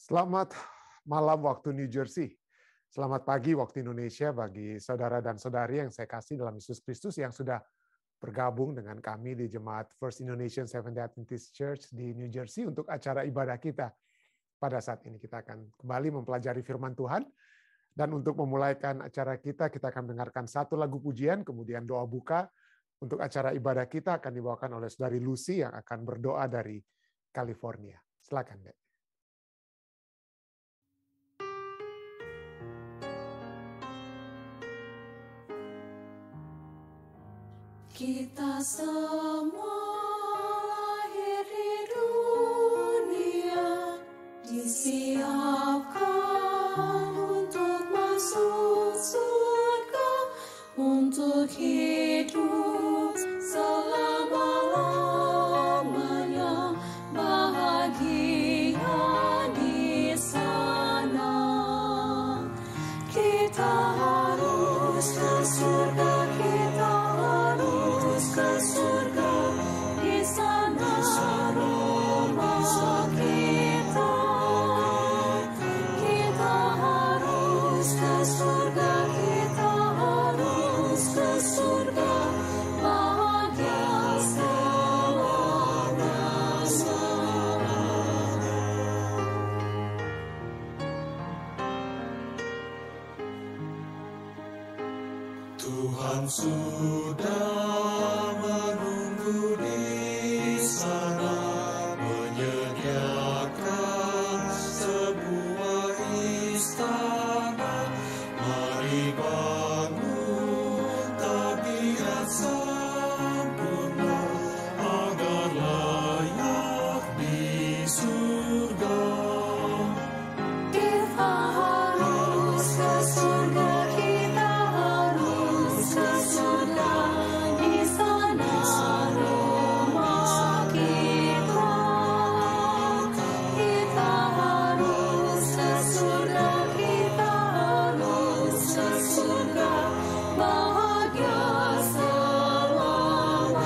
Selamat malam waktu New Jersey. Selamat pagi waktu Indonesia bagi saudara dan saudari yang saya kasih dalam Yesus Kristus yang sudah bergabung dengan kami di Jemaat First Indonesian Seventh-day Adventist Church di New Jersey untuk acara ibadah kita. Pada saat ini kita akan kembali mempelajari firman Tuhan. Dan untuk memulaikan acara kita akan mendengarkan satu lagu pujian, kemudian doa buka. Untuk acara ibadah kita akan dibawakan oleh saudari Lucy yang akan berdoa dari California. Silakan, Dek. Kita semua lahir di dunia, disiapkan untuk masuk surga, untuk hidup selama-lamanya, bahagia di sana. Kita harus ke surga, kita ke surga, di sana rumah kita. Kita harus ke surga, kita harus ke surga, bahagia selama-lamanya. Tuhan sudah menunggu di sana, menyediakan sebuah istana. Mari bangun tabiat sempurna, agar layak di surga. Kita harus ke surga, kita harus ke surga, di sana rumah kita. Kita harus ke surga, kita harus ke surga, bahagia selamanya.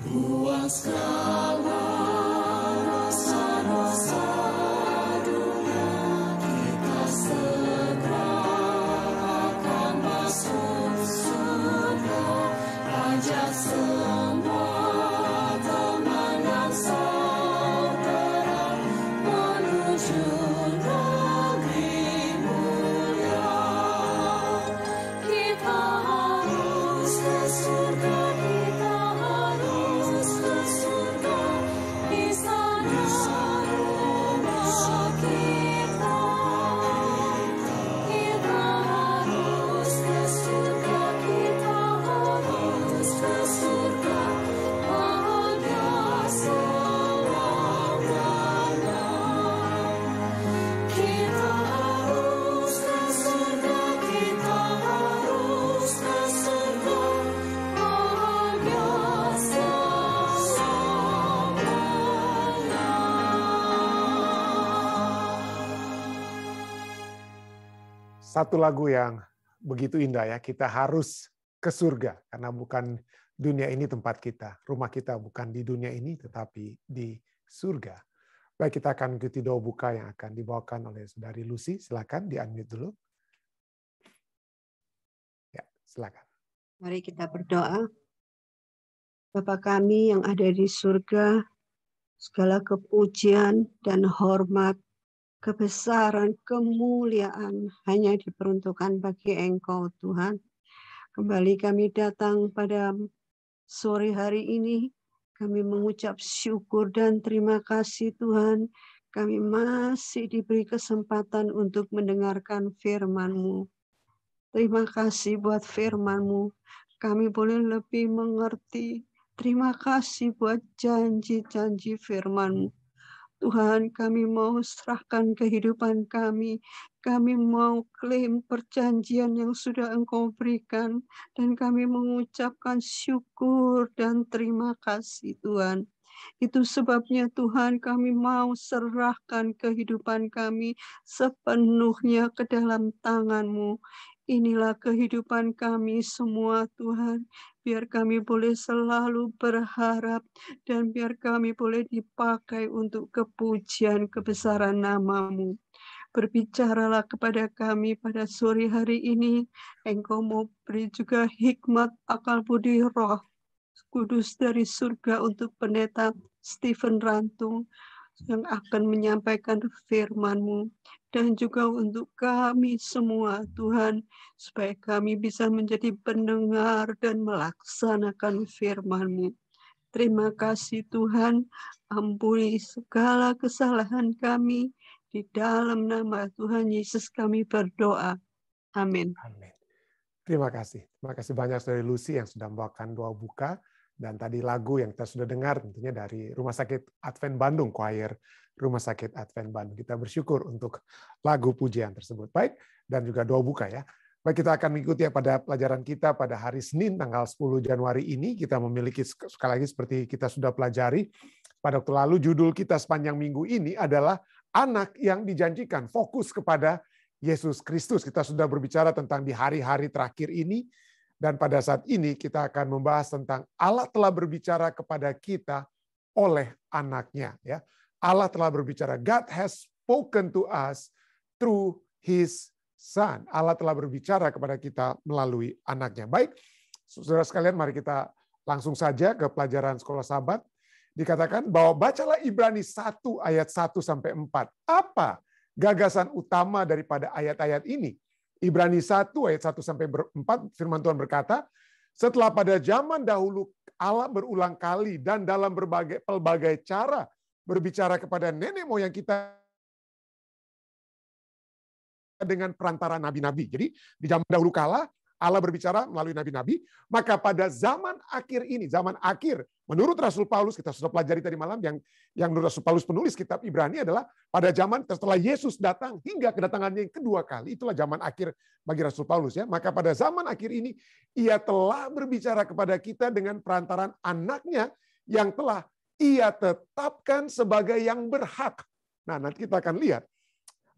Buang segala dosa-dosa dunia, kita segera akan masuk surga. Ajak semua teman dan saudara menuju negeri mulia. Kita harus ke surga, kita harus ke surga, di sana rumah kita. Kita harus ke surga, kita harus ke surga, bahagia selamanya. Kita harus ke surga, kita harus ke surga, bahagia selamanya. Satu lagu yang begitu indah ya, kita harus ke surga, karena bukan dunia ini tempat kita. Rumah kita bukan di dunia ini, tetapi di surga. Baik, kita akan ikuti doa buka yang akan dibawakan oleh saudari Lucy. Silakan di-unmute dulu. Ya, silakan. Mari kita berdoa. Bapa kami yang ada di surga, segala kepujian dan hormat, kebesaran, kemuliaan hanya diperuntukkan bagi Engkau, Tuhan. Kembali kami datang pada sore hari ini, kami mengucap syukur dan terima kasih, Tuhan. Kami masih diberi kesempatan untuk mendengarkan firman-Mu. Terima kasih buat firman-Mu. Kami boleh lebih mengerti. Terima kasih buat janji-janji firman-Mu. Tuhan, kami mau serahkan kehidupan kami. Kami mau klaim perjanjian yang sudah Engkau berikan. Dan kami mengucapkan syukur dan terima kasih, Tuhan. Itu sebabnya Tuhan, kami mau serahkan kehidupan kami sepenuhnya ke dalam tangan-Mu. Inilah kehidupan kami semua Tuhan. Biar kami boleh selalu berharap dan biar kami boleh dipakai untuk kepujian kebesaran nama-Mu. Berbicaralah kepada kami pada sore hari ini. Engkau mau beri juga hikmat, akal budi, roh kudus dari surga untuk pendeta Stephen Rantung yang akan menyampaikan firman-Mu. Dan juga untuk kami semua, Tuhan, supaya kami bisa menjadi pendengar dan melaksanakan firman-Mu. Terima kasih Tuhan, ampuni segala kesalahan kami. Di dalam nama Tuhan Yesus kami berdoa. Amin. Amin. Terima kasih. Terima kasih banyak dari Lucy yang sudah membawakan doa buka. Dan tadi lagu yang kita sudah dengar tentunya dari Rumah Sakit Advent Bandung, choir Rumah Sakit Advent Bandung. Kita bersyukur untuk lagu pujian tersebut. Baik, dan juga doa buka ya. Baik, kita akan mengikuti pada pelajaran kita pada hari Senin tanggal 10 Januari ini. Kita memiliki sekali lagi seperti kita sudah pelajari pada waktu lalu, judul kita sepanjang minggu ini adalah Anak yang Dijanjikan, fokus kepada Yesus Kristus. Kita sudah berbicara tentang di hari-hari terakhir ini, dan pada saat ini kita akan membahas tentang Allah telah berbicara kepada kita oleh anaknya. Ya, Allah telah berbicara. God has spoken to us through His Son. Allah telah berbicara kepada kita melalui anaknya. Baik, saudara sekalian, mari kita langsung saja ke pelajaran Sekolah Sabat. Dikatakan bahwa bacalah Ibrani 1 ayat 1 sampai 4. Apa gagasan utama daripada ayat-ayat ini? Ibrani 1 ayat 1 sampai 4, firman Tuhan berkata, setelah pada zaman dahulu Allah berulang kali dan dalam pelbagai cara berbicara kepada nenek moyang kita dengan perantara nabi-nabi. Jadi di zaman dahulu kala Allah berbicara melalui nabi-nabi, maka pada zaman akhir ini, zaman akhir, menurut Rasul Paulus, kita sudah pelajari tadi malam, yang menurut Rasul Paulus penulis kitab Ibrani adalah pada zaman setelah Yesus datang hingga kedatangannya yang kedua kali, itulah zaman akhir bagi Rasul Paulus ya. Maka pada zaman akhir ini, ia telah berbicara kepada kita dengan perantaran anaknya yang telah ia tetapkan sebagai yang berhak. Nah, nanti kita akan lihat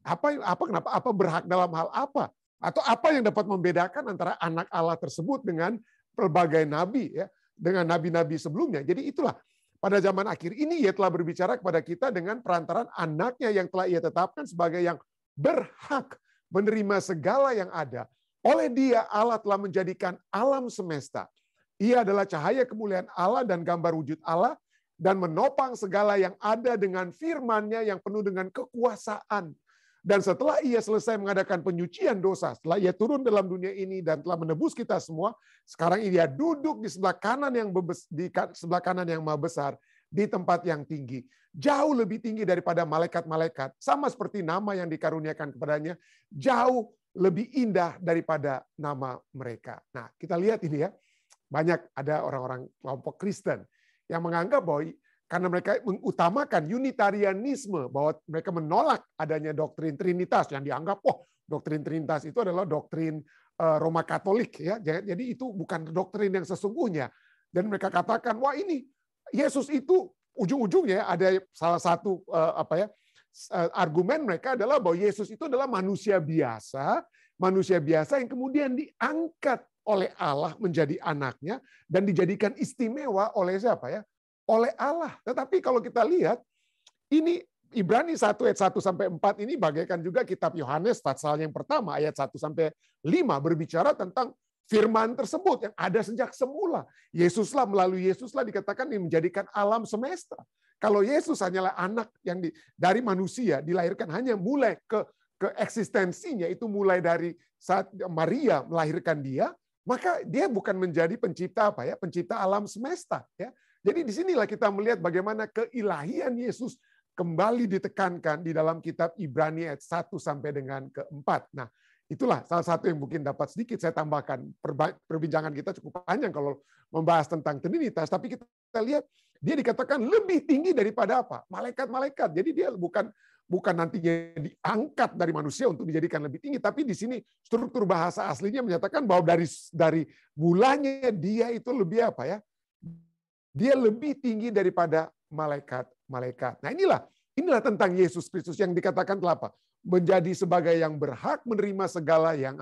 apa berhak dalam hal apa? Atau apa yang dapat membedakan antara anak Allah tersebut dengan pelbagai nabi, ya, dengan nabi-nabi sebelumnya. Jadi itulah, pada zaman akhir ini ia telah berbicara kepada kita dengan perantaran anaknya yang telah ia tetapkan sebagai yang berhak menerima segala yang ada. Oleh dia Allah telah menjadikan alam semesta. Ia adalah cahaya kemuliaan Allah dan gambar wujud Allah, dan menopang segala yang ada dengan firman-Nya yang penuh dengan kekuasaan. Dan setelah ia selesai mengadakan penyucian dosa, setelah ia turun dalam dunia ini dan telah menebus kita semua, sekarang ia duduk di sebelah kanan yang maha besar, di tempat yang tinggi, jauh lebih tinggi daripada malaikat-malaikat, sama seperti nama yang dikaruniakan kepadanya, jauh lebih indah daripada nama mereka. Nah, kita lihat ini ya, banyak ada orang-orang kelompok Kristen yang menganggap bahwa karena mereka mengutamakan Unitarianisme, bahwa mereka menolak adanya doktrin Trinitas yang dianggap, doktrin Trinitas itu adalah doktrin Roma Katolik, ya. Jadi itu bukan doktrin yang sesungguhnya. Dan mereka katakan, wah ini Yesus itu ujung-ujungnya ada salah satu argumen mereka adalah bahwa Yesus itu adalah manusia biasa yang kemudian diangkat oleh Allah menjadi anaknya dan dijadikan istimewa oleh siapa ya? Oleh Allah. Tetapi kalau kita lihat, ini Ibrani 1 ayat 1 sampai 4 ini bagaikan juga kitab Yohanes pasal yang pertama ayat 1 sampai 5 berbicara tentang firman tersebut yang ada sejak semula. Melalui Yesuslah dikatakan yang menjadikan alam semesta. Kalau Yesus hanyalah anak yang dari manusia dilahirkan hanya mulai ke eksistensinya itu mulai dari saat Maria melahirkan dia, maka dia bukan menjadi pencipta pencipta alam semesta ya. Jadi disinilah kita melihat bagaimana keilahian Yesus kembali ditekankan di dalam kitab Ibrani ayat 1 sampai dengan ke-4. Nah, itulah salah satu yang mungkin dapat sedikit saya tambahkan. Perbincangan kita cukup panjang kalau membahas tentang Trinitas, tapi kita lihat dia dikatakan lebih tinggi daripada apa? Malaikat-malaikat. Jadi dia bukan nantinya diangkat dari manusia untuk dijadikan lebih tinggi, tapi di sini struktur bahasa aslinya menyatakan bahwa dari mulanya dia itu lebih dia lebih tinggi daripada malaikat-malaikat. Nah inilah tentang Yesus Kristus yang dikatakan telah menjadi sebagai yang berhak menerima segala yang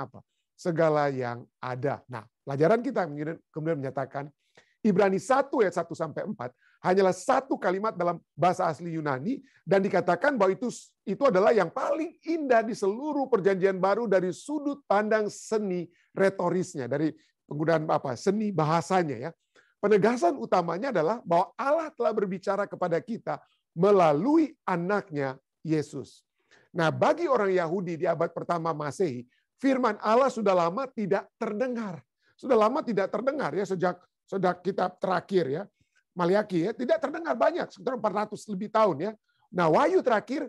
segala yang ada. Nah, pelajaran kita kemudian menyatakan Ibrani 1 ayat 1 sampai 4 hanyalah satu kalimat dalam bahasa asli Yunani dan dikatakan bahwa itu adalah yang paling indah di seluruh Perjanjian Baru dari sudut pandang seni retorisnya, dari penggunaan seni bahasanya ya. Penegasan utamanya adalah bahwa Allah telah berbicara kepada kita melalui anaknya Yesus. Nah, bagi orang Yahudi di abad pertama Masehi, firman Allah sudah lama tidak terdengar. Sudah lama tidak terdengar ya sejak kitab terakhir ya, Maliaki ya, tidak terdengar banyak, sekitar 400 lebih tahun ya. Nah, wahyu terakhir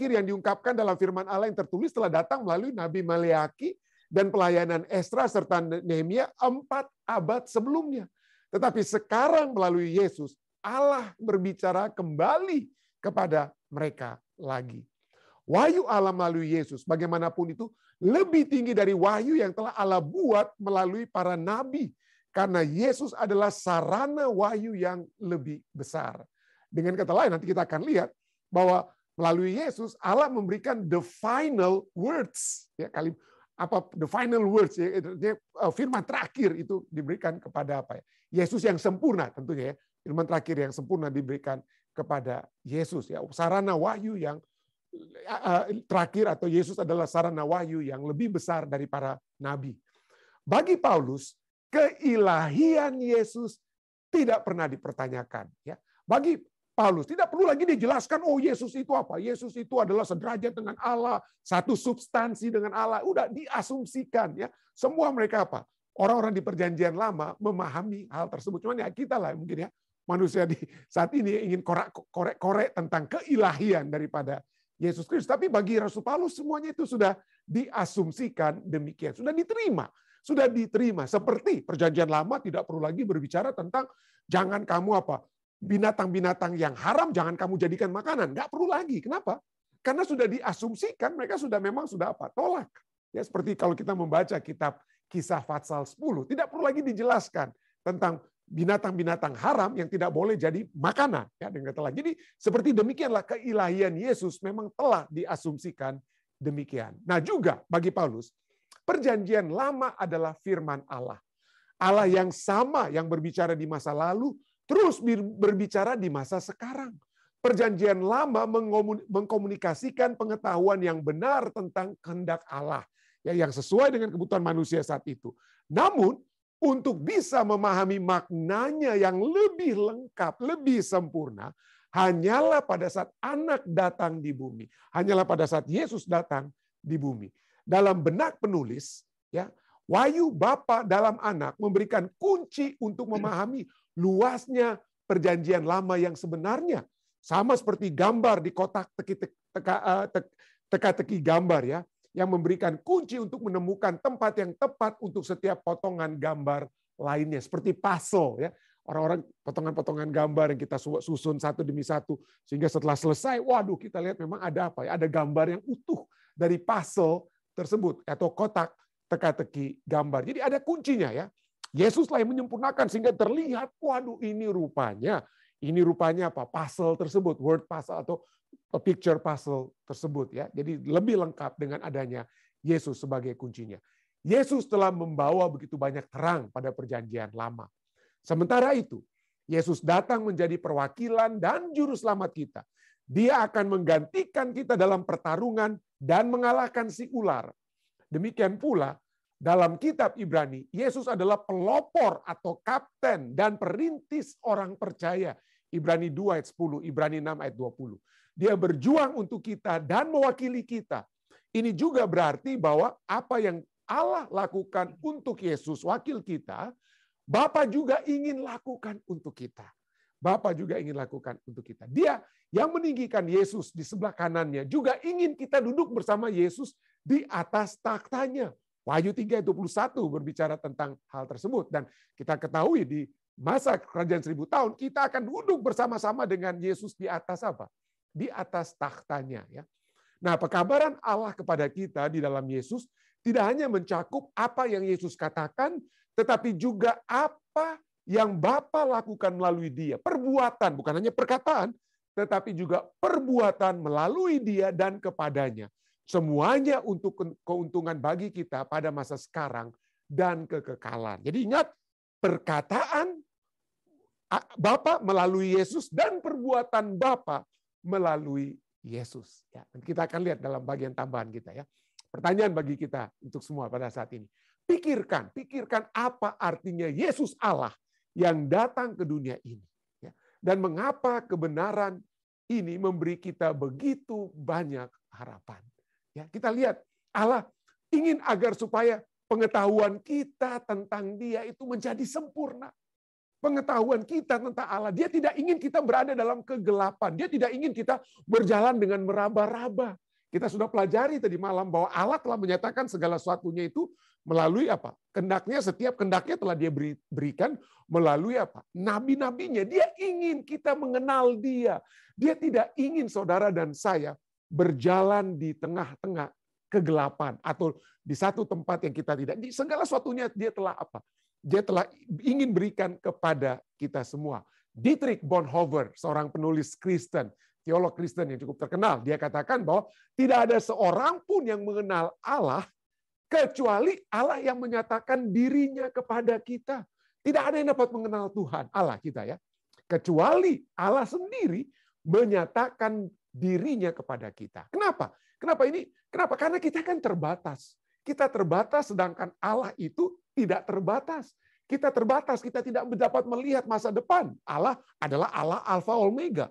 yang diungkapkan dalam firman Allah yang tertulis telah datang melalui Nabi Maliaki dan pelayanan Esra serta Nehemia 4 abad sebelumnya. Tetapi sekarang melalui Yesus, Allah berbicara kembali kepada mereka lagi. Wahyu Allah melalui Yesus, bagaimanapun itu, lebih tinggi dari wahyu yang telah Allah buat melalui para nabi. Karena Yesus adalah sarana wahyu yang lebih besar. Dengan kata lain, nanti kita akan lihat bahwa melalui Yesus, Allah memberikan the final words. Ya, the final words, ya, firman terakhir itu diberikan kepada apa ya? Yesus yang sempurna tentunya ya. Firman terakhir yang sempurna diberikan kepada Yesus. Ya, sarana wahyu yang terakhir atau Yesus adalah sarana wahyu yang lebih besar dari para nabi. Bagi Paulus, keilahian Yesus tidak pernah dipertanyakan. Ya, bagi Paulus tidak perlu lagi dijelaskan, oh Yesus itu apa? Yesus itu adalah sederajat dengan Allah, satu substansi dengan Allah. Udah diasumsikan ya. Semua mereka apa? Orang-orang di Perjanjian Lama memahami hal tersebut. Cuman ya kita lah mungkin ya manusia di saat ini ingin korek-korek tentang keilahian daripada Yesus Kristus. Tapi bagi Rasul Paulus semuanya itu sudah diasumsikan demikian, sudah diterima. Sudah diterima. Seperti Perjanjian Lama tidak perlu lagi berbicara tentang jangan kamu binatang-binatang yang haram jangan kamu jadikan makanan. Nggak perlu lagi. Kenapa? Karena sudah diasumsikan mereka sudah tolak. Ya, seperti kalau kita membaca kitab Kisah Fatsal 10, tidak perlu lagi dijelaskan tentang binatang-binatang haram yang tidak boleh jadi makanan. Ya, dengan kata lain. Jadi seperti demikianlah keilahian Yesus memang telah diasumsikan demikian. Nah juga bagi Paulus, Perjanjian Lama adalah firman Allah. Allah yang sama yang berbicara di masa lalu, terus berbicara di masa sekarang. Perjanjian Lama mengkomunikasikan pengetahuan yang benar tentang kehendak Allah, ya, yang sesuai dengan kebutuhan manusia saat itu. Namun, untuk bisa memahami maknanya yang lebih lengkap, lebih sempurna, hanyalah pada saat anak datang di bumi. Hanyalah pada saat Yesus datang di bumi. Dalam benak penulis, ya, wahyu Bapa dalam anak memberikan kunci untuk memahami luasnya Perjanjian Lama yang sebenarnya. Sama seperti gambar di kotak teka-teki gambar ya, yang memberikan kunci untuk menemukan tempat yang tepat untuk setiap potongan gambar lainnya. Seperti puzzle ya. Orang-orang potongan-potongan gambar yang kita susun satu demi satu. Sehingga setelah selesai, waduh kita lihat memang ada apa ya, ada gambar yang utuh dari puzzle tersebut atau kotak teka-teki gambar. Jadi ada kuncinya ya. Yesuslah yang menyempurnakan sehingga terlihat, waduh ini rupanya apa? Puzzle tersebut, word puzzle atau picture puzzle tersebut ya. Jadi lebih lengkap dengan adanya Yesus sebagai kuncinya. Yesus telah membawa begitu banyak terang pada Perjanjian Lama. Sementara itu, Yesus datang menjadi perwakilan dan juru selamat kita. Dia akan menggantikan kita dalam pertarungan dan mengalahkan si ular. Demikian pula dalam kitab Ibrani, Yesus adalah pelopor atau kapten dan perintis orang percaya. Ibrani 2 ayat 10, Ibrani 6 ayat 20. Dia berjuang untuk kita dan mewakili kita. Ini juga berarti bahwa apa yang Allah lakukan untuk Yesus, wakil kita, Bapa juga ingin lakukan untuk kita. Bapa juga ingin lakukan untuk kita. Dia yang meninggikan Yesus di sebelah kanannya juga ingin kita duduk bersama Yesus di atas takhtanya. Wahyu 3:21 berbicara tentang hal tersebut. Dan kita ketahui di masa kerajaan 1000 tahun, kita akan duduk bersama-sama dengan Yesus di atas apa? Di atas takhtanya. Ya. Nah, pekabaran Allah kepada kita di dalam Yesus tidak hanya mencakup apa yang Yesus katakan, tetapi juga apa yang Bapa lakukan melalui dia. Perbuatan, bukan hanya perkataan, tetapi juga perbuatan melalui dia dan kepadanya. Semuanya untuk keuntungan bagi kita pada masa sekarang dan kekekalan. Jadi ingat, perkataan Bapa melalui Yesus dan perbuatan Bapa melalui Yesus. Ya, kita akan lihat dalam bagian tambahan kita ya. Pertanyaan bagi kita untuk semua pada saat ini. Pikirkan apa artinya Yesus Allah yang datang ke dunia ini. Ya. Dan mengapa kebenaran ini memberi kita begitu banyak harapan. Ya, kita lihat Allah ingin agar supaya pengetahuan kita tentang Dia itu menjadi sempurna. Pengetahuan kita tentang Allah, Dia tidak ingin kita berada dalam kegelapan. Dia tidak ingin kita berjalan dengan meraba-raba. Kita sudah pelajari tadi malam bahwa Allah telah menyatakan segala sesuatunya itu melalui apa? Setiap kendaknya telah Dia berikan melalui apa? Nabi-nabinya. Dia ingin kita mengenal Dia. Dia tidak ingin saudara dan saya berjalan di tengah-tengah kegelapan atau di satu tempat yang kita tidak. Di segala sesuatunya Dia telah apa? Dia telah ingin berikan kepada kita semua. Dietrich Bonhoeffer, seorang penulis Kristen, teolog Kristen yang cukup terkenal, dia katakan bahwa tidak ada seorang pun yang mengenal Allah kecuali Allah yang menyatakan dirinya kepada kita. Tidak ada yang dapat mengenal Tuhan, Allah kita ya. Kecuali Allah sendiri menyatakan dirinya kepada kita. Kenapa? Kenapa? Karena kita kan terbatas. Kita terbatas sedangkan Allah itu tidak terbatas. Kita terbatas, kita tidak dapat melihat masa depan. Allah adalah Allah Alfa Omega.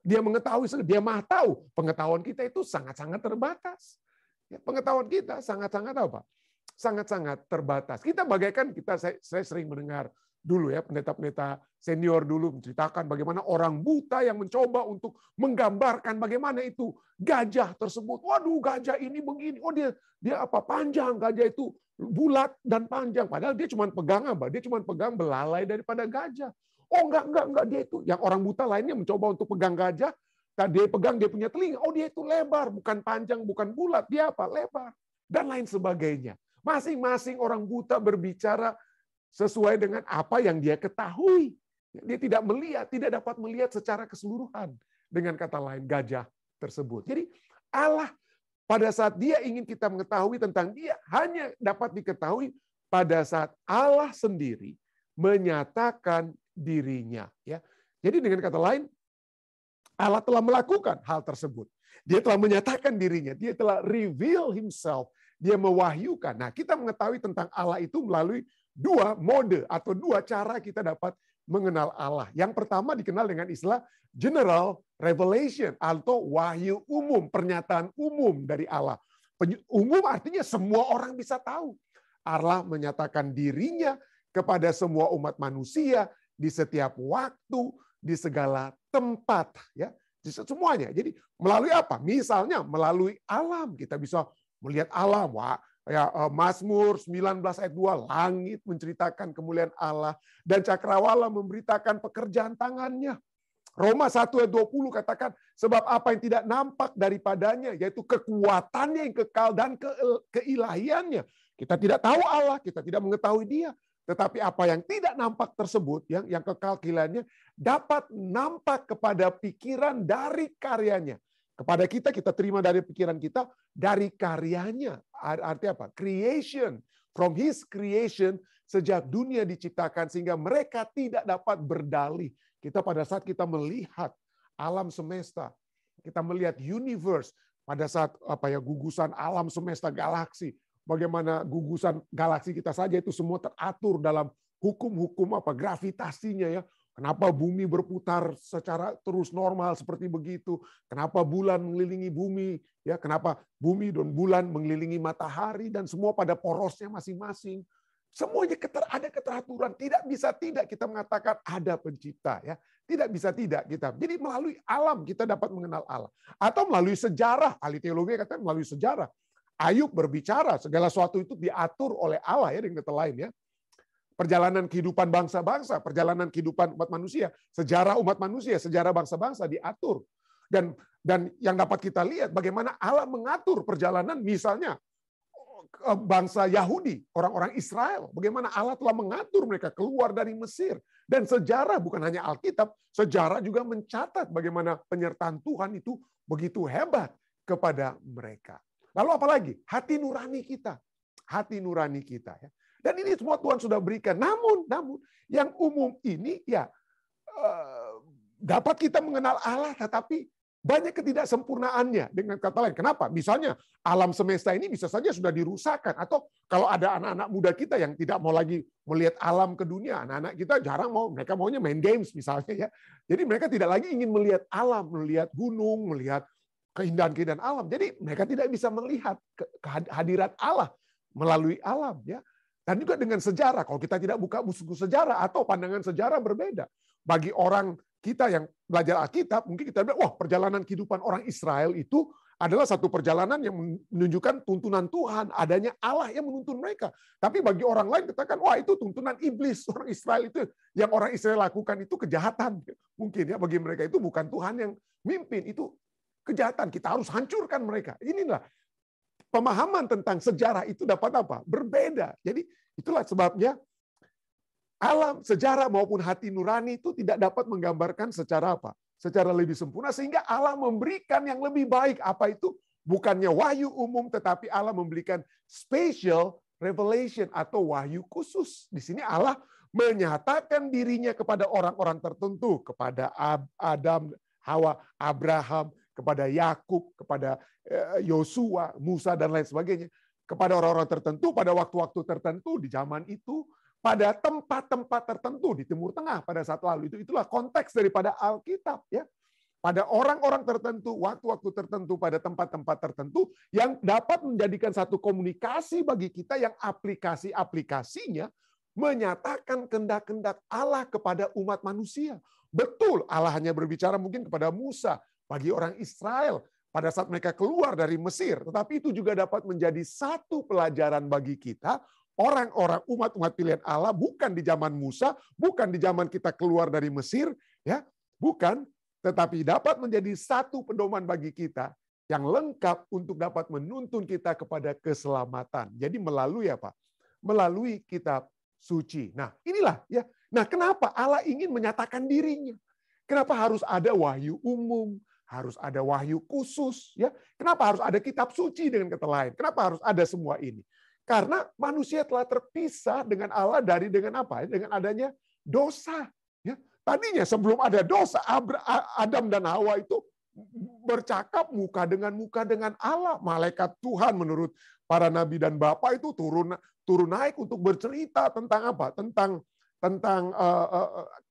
Dia mengetahui, Dia Maha Tahu. Pengetahuan kita itu sangat-sangat terbatas. Ya, pengetahuan kita sangat-sangat apa? Sangat-sangat terbatas. Kita bagaikan saya sering mendengar dulu ya, pendeta-pendeta senior dulu menceritakan bagaimana orang buta yang mencoba untuk menggambarkan bagaimana itu gajah tersebut. Waduh, gajah ini begini. Oh, dia apa? Panjang, gajah itu bulat dan panjang. Padahal dia cuma pegang apa? Dia cuma pegang belalai daripada gajah. Oh, enggak dia itu. Yang orang buta lainnya mencoba untuk pegang gajah, dia pegang dia punya telinga. Oh, dia itu lebar, bukan panjang, bukan bulat. Dia apa? Lebar. Dan lain sebagainya. Masing-masing orang buta berbicara sesuai dengan apa yang dia ketahui. Dia tidak dapat melihat secara keseluruhan. Dengan kata lain, gajah tersebut. Jadi Allah pada saat Dia ingin kita mengetahui tentang Dia, hanya dapat diketahui pada saat Allah sendiri menyatakan dirinya. Ya. Jadi dengan kata lain, Allah telah melakukan hal tersebut. Dia telah menyatakan dirinya. Dia telah reveal himself. Dia mewahyukan. Nah, kita mengetahui tentang Allah itu melalui dua mode atau dua cara kita dapat mengenal Allah. Yang pertama dikenal dengan istilah general revelation atau wahyu umum, pernyataan umum dari Allah. Umum artinya semua orang bisa tahu. Allah menyatakan dirinya kepada semua umat manusia di setiap waktu, di segala tempat, ya, semuanya. Jadi melalui apa? Misalnya melalui alam kita bisa melihat alam. Wah, ya, Mazmur 19 ayat 2, langit menceritakan kemuliaan Allah dan cakrawala memberitakan pekerjaan tangannya. Roma 1 ayat 20 katakan, sebab apa yang tidak nampak daripadanya, yaitu kekuatannya yang kekal dan keilahiannya. Kita tidak tahu Allah, kita tidak mengetahui Dia. Tetapi apa yang tidak nampak tersebut, yang kekal keilahiannya, dapat nampak kepada pikiran dari karyanya. Kepada kita terima dari pikiran kita, dari karyanya. Artinya apa? Creation. From His creation, sejak dunia diciptakan, sehingga mereka tidak dapat berdalih. Kita pada saat kita melihat alam semesta, kita melihat universe, pada saat gugusan alam semesta galaksi, bagaimana gugusan galaksi kita saja itu semua teratur dalam hukum-hukum gravitasinya ya. Kenapa bumi berputar secara terus normal seperti begitu? Kenapa bulan mengelilingi bumi? Ya, kenapa bumi dan bulan mengelilingi matahari dan semua pada porosnya masing-masing? Semuanya ada keteraturan. Tidak bisa tidak kita mengatakan ada pencipta ya. Tidak bisa tidak kita. Jadi melalui alam kita dapat mengenal Allah. Atau melalui sejarah. Ahli teologi katakan melalui sejarah. Ayub berbicara segala sesuatu itu diatur oleh Allah ya, dengan kata lain ya. Perjalanan kehidupan bangsa-bangsa, perjalanan kehidupan umat manusia, sejarah umat manusia, sejarah bangsa-bangsa diatur. Dan yang dapat kita lihat bagaimana Allah mengatur perjalanan misalnya bangsa Yahudi, orang-orang Israel, bagaimana Allah telah mengatur mereka keluar dari Mesir. Dan sejarah bukan hanya Alkitab, sejarah juga mencatat bagaimana penyertaan Tuhan itu begitu hebat kepada mereka. Lalu apa lagi? Hati nurani kita. Hati nurani kita. Ya. Dan ini semua Tuhan sudah berikan. Namun yang umum ini ya dapat kita mengenal Allah, tetapi banyak ketidaksempurnaannya. Dengan kata lain, kenapa? Misalnya alam semesta ini bisa saja sudah dirusakkan. Atau kalau ada anak-anak muda kita yang tidak mau lagi melihat alam ke dunia, anak-anak kita jarang mau, mereka maunya main games misalnya ya. Jadi mereka tidak lagi ingin melihat alam, melihat gunung, melihat keindahan-keindahan alam. Jadi mereka tidak bisa melihat kehadiran Allah melalui alam ya. Dan juga dengan sejarah, kalau kita tidak buka buku sejarah atau pandangan sejarah berbeda. Bagi orang kita yang belajar Alkitab, mungkin kita bilang, wah perjalanan kehidupan orang Israel itu adalah satu perjalanan yang menunjukkan tuntunan Tuhan, adanya Allah yang menuntun mereka. Tapi bagi orang lain katakan, wah itu tuntunan iblis. Orang Israel itu, yang orang Israel lakukan itu kejahatan. Mungkin ya bagi mereka itu bukan Tuhan yang mimpin, itu kejahatan. Kita harus hancurkan mereka. Inilah pemahaman tentang sejarah itu dapat apa? Berbeda. Jadi itulah sebabnya alam, sejarah maupun hati nurani itu tidak dapat menggambarkan secara apa? Secara lebih sempurna, sehingga Allah memberikan yang lebih baik. Apa itu? Bukannya wahyu umum, tetapi Allah memberikan special revelation atau wahyu khusus. Di sini Allah menyatakan dirinya kepada orang-orang tertentu, kepada Adam, Hawa, Abraham, kepada Yakub, kepada Yosua, Musa, dan lain sebagainya. Kepada orang-orang tertentu, pada waktu-waktu tertentu, di zaman itu, pada tempat-tempat tertentu di Timur Tengah pada saat lalu. Itulah konteks daripada Alkitab. Ya. Pada orang-orang tertentu, waktu-waktu tertentu, pada tempat-tempat tertentu, yang dapat menjadikan satu komunikasi bagi kita yang aplikasi-aplikasinya menyatakan kehendak-kehendak Allah kepada umat manusia. Betul, Allah hanya berbicara mungkin kepada Musa, bagi orang Israel, pada saat mereka keluar dari Mesir. Tetapi itu juga dapat menjadi satu pelajaran bagi kita, orang-orang umat-umat pilihan Allah, bukan di zaman Musa, bukan di zaman kita keluar dari Mesir, ya, bukan, tetapi dapat menjadi satu pedoman bagi kita yang lengkap untuk dapat menuntun kita kepada keselamatan. Jadi melalui apa? Melalui kitab suci. Nah, inilah ya. Nah, kenapa Allah ingin menyatakan dirinya? Kenapa harus ada wahyu umum? Harus ada wahyu khusus, ya? Kenapa harus ada kitab suci dengan kata lain? Kenapa harus ada semua ini? Karena manusia telah terpisah dengan Allah dengan apa? Dengan adanya dosa. Ya. Tadinya sebelum ada dosa, Adam dan Hawa itu bercakap muka dengan Allah. Malaikat Tuhan menurut para nabi dan bapa itu turun naik untuk bercerita tentang apa? Tentang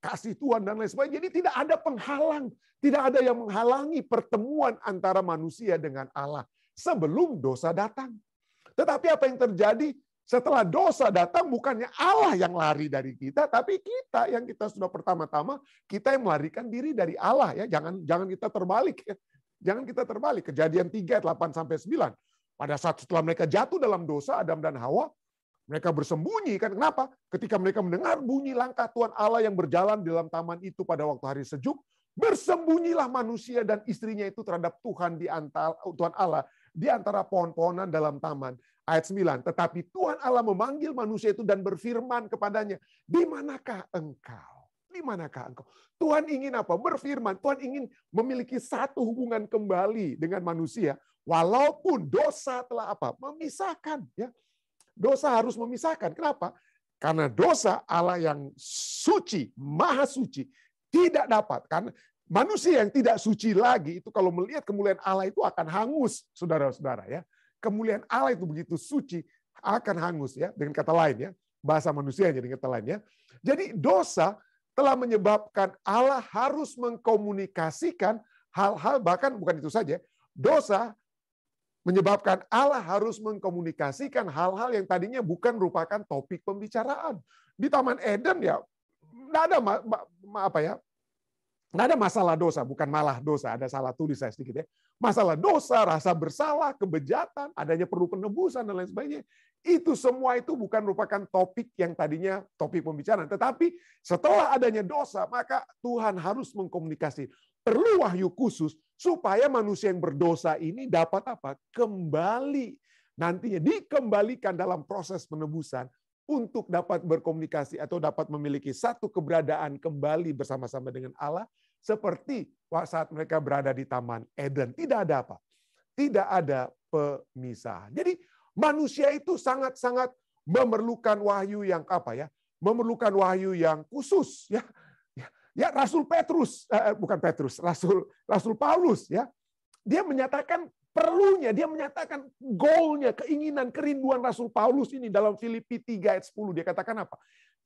kasih Tuhan dan lain sebagainya. Jadi tidak ada penghalang, tidak ada yang menghalangi pertemuan antara manusia dengan Allah sebelum dosa datang. Tetapi apa yang terjadi setelah dosa datang, bukannya Allah yang lari dari kita, tapi kita yang kita sudah pertama-tama, kita yang melarikan diri dari Allah. Ya, jangan kita terbalik. Ya. Jangan kita terbalik. Kejadian 3, 8-9. Pada saat setelah mereka jatuh dalam dosa, Adam dan Hawa, mereka bersembunyi. Kan kenapa? Ketika mereka mendengar bunyi langkah Tuhan Allah yang berjalan di dalam taman itu pada waktu hari sejuk, bersembunyilah manusia dan istrinya itu terhadap Tuhan Allah di antara pohon-pohonan dalam taman. Ayat 9, tetapi Tuhan Allah memanggil manusia itu dan berfirman kepadanya, di manakah engkau? Di manakah engkau? Tuhan ingin apa? Berfirman. Tuhan ingin memiliki satu hubungan kembali dengan manusia, walaupun dosa telah apa? Memisahkan. Ya. Dosa harus memisahkan. Kenapa? Karena dosa Allah yang suci, maha suci, tidak dapat. Karena manusia yang tidak suci lagi, itu kalau melihat kemuliaan Allah itu akan hangus, saudara-saudara. Ya. Kemuliaan Allah itu begitu suci, akan hangus. Ya. Dengan kata lain, ya, bahasa manusianya dengan kata lain. Ya. Jadi dosa telah menyebabkan Allah harus mengkomunikasikan hal-hal, bahkan bukan itu saja, dosa menyebabkan Allah harus mengkomunikasikan hal-hal yang tadinya bukan merupakan topik pembicaraan. Di Taman Eden ya, nggak ada nggak ada masalah dosa, bukan malah dosa, ada salah tulis saya sedikit ya. Masalah dosa, rasa bersalah, kebejatan, adanya perlu penebusan dan lain sebagainya. Itu semua itu bukan merupakan topik yang tadinya topik pembicaraan. Tetapi setelah adanya dosa, maka Tuhan harus mengkomunikasi. Perlu wahyu khusus supaya manusia yang berdosa ini dapat apa? Kembali. Nantinya dikembalikan dalam proses penebusan untuk dapat berkomunikasi atau dapat memiliki satu keberadaan kembali bersama-sama dengan Allah seperti saat mereka berada di Taman Eden. Tidak ada apa? Tidak ada pemisah. Jadi manusia itu sangat-sangat memerlukan wahyu yang apa ya? Memerlukan wahyu yang khusus ya. Ya Rasul Petrus, bukan Petrus, Rasul Paulus ya. Dia menyatakan perlunya, dia menyatakan goalnya, keinginan, kerinduan Rasul Paulus ini dalam Filipi 3 ayat 10. Dia katakan apa?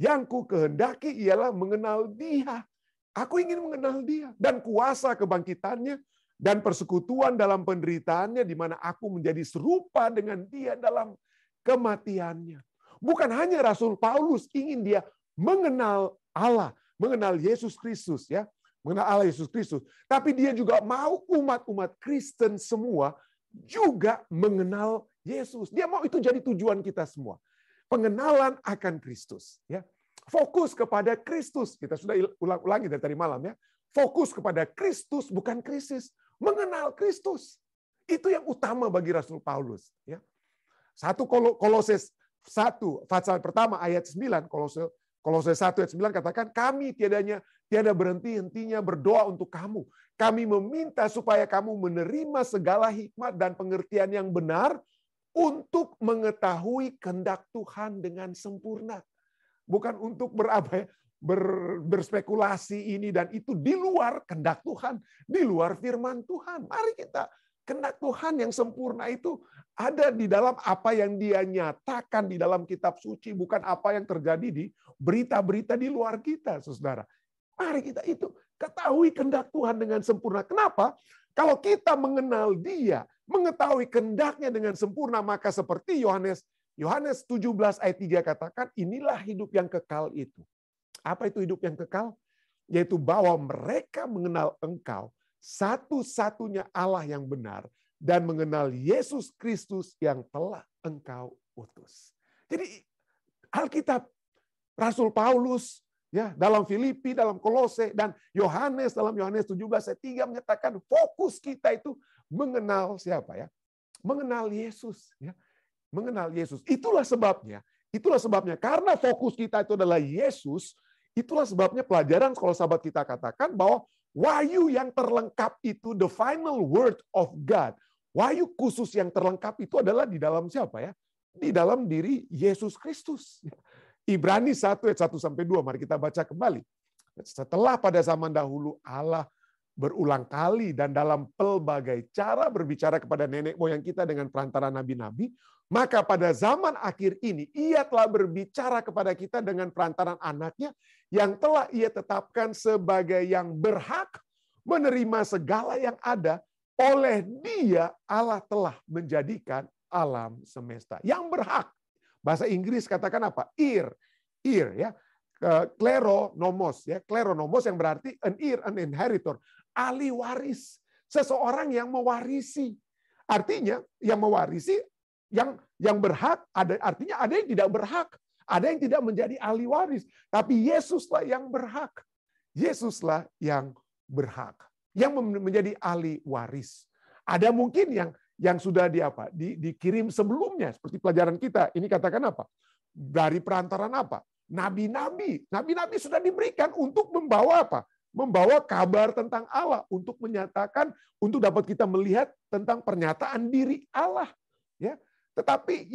Yang ku kehendaki ialah mengenal Dia. Aku ingin mengenal Dia dan kuasa kebangkitannya dan persekutuan dalam penderitaannya di mana aku menjadi serupa dengan Dia dalam kematiannya. Bukan hanya Rasul Paulus ingin dia mengenal Allah, mengenal Yesus Kristus ya, mengenal Allah Yesus Kristus, tapi dia juga mau umat-umat Kristen semua juga mengenal Yesus. Dia mau itu jadi tujuan kita semua. Pengenalan akan Kristus ya. Fokus kepada Kristus. Kita sudah ulangi dari tadi malam ya. Fokus kepada Kristus bukan krisis. Mengenal Kristus. Itu yang utama bagi Rasul Paulus ya. 1 Kolose 1 pasal pertama ayat 9, Kolose 1 ayat 9 katakan, kami tiada berhenti-hentinya berdoa untuk kamu. Kami meminta supaya kamu menerima segala hikmat dan pengertian yang benar untuk mengetahui kehendak Tuhan dengan sempurna. Bukan untuk berspekulasi ini dan itu di luar kehendak Tuhan, di luar firman Tuhan. Mari kita, kehendak Tuhan yang sempurna itu ada di dalam apa yang Dia nyatakan di dalam kitab suci, bukan apa yang terjadi di berita-berita di luar kita, saudara. Mari kita itu ketahui kehendak Tuhan dengan sempurna. Kenapa? Kalau kita mengenal Dia, mengetahui kehendaknya dengan sempurna, maka seperti Yohanes 17 ayat 3 katakan, inilah hidup yang kekal itu. Apa itu hidup yang kekal? Yaitu bahwa mereka mengenal Engkau, satu-satunya Allah yang benar, dan mengenal Yesus Kristus yang telah Engkau utus. Jadi Alkitab, Rasul Paulus ya dalam Filipi, dalam Kolose, dan Yohanes dalam Yohanes 17 ayat 3 menyatakan fokus kita itu mengenal siapa ya? Mengenal Yesus ya. Mengenal Yesus. Itulah sebabnya karena fokus kita itu adalah Yesus, itulah sebabnya pelajaran sekolah sahabat kita katakan bahwa wahyu yang terlengkap itu, the final word of God, wahyu khusus yang terlengkap itu adalah di dalam siapa ya? Di dalam diri Yesus Kristus. Ibrani 1 ayat 1-2, mari kita baca kembali. Setelah pada zaman dahulu Allah berulang kali dan dalam pelbagai cara berbicara kepada nenek moyang kita dengan perantara nabi-nabi, maka pada zaman akhir ini Ia telah berbicara kepada kita dengan perantaran anaknya yang telah Ia tetapkan sebagai yang berhak menerima segala yang ada. Oleh Dia Allah telah menjadikan alam semesta. Yang berhak. Bahasa Inggris katakan apa? Ear ya. Kleronomos ya. Kleronomos yang berarti an heir, an inheritor, ahli waris. Seseorang yang mewarisi. Artinya yang mewarisi yang berhak, artinya ada yang tidak berhak. Ada yang tidak menjadi ahli waris. Tapi Yesuslah yang berhak. Yesuslah yang berhak. Yang menjadi ahli waris. Ada mungkin yang sudah dikirim sebelumnya, seperti pelajaran kita. Ini katakan apa? Dari perantaran apa? Nabi-nabi. Nabi-nabi sudah diberikan untuk membawa apa? Membawa kabar tentang Allah, untuk menyatakan, untuk dapat kita melihat tentang pernyataan diri Allah. Ya. Tetapi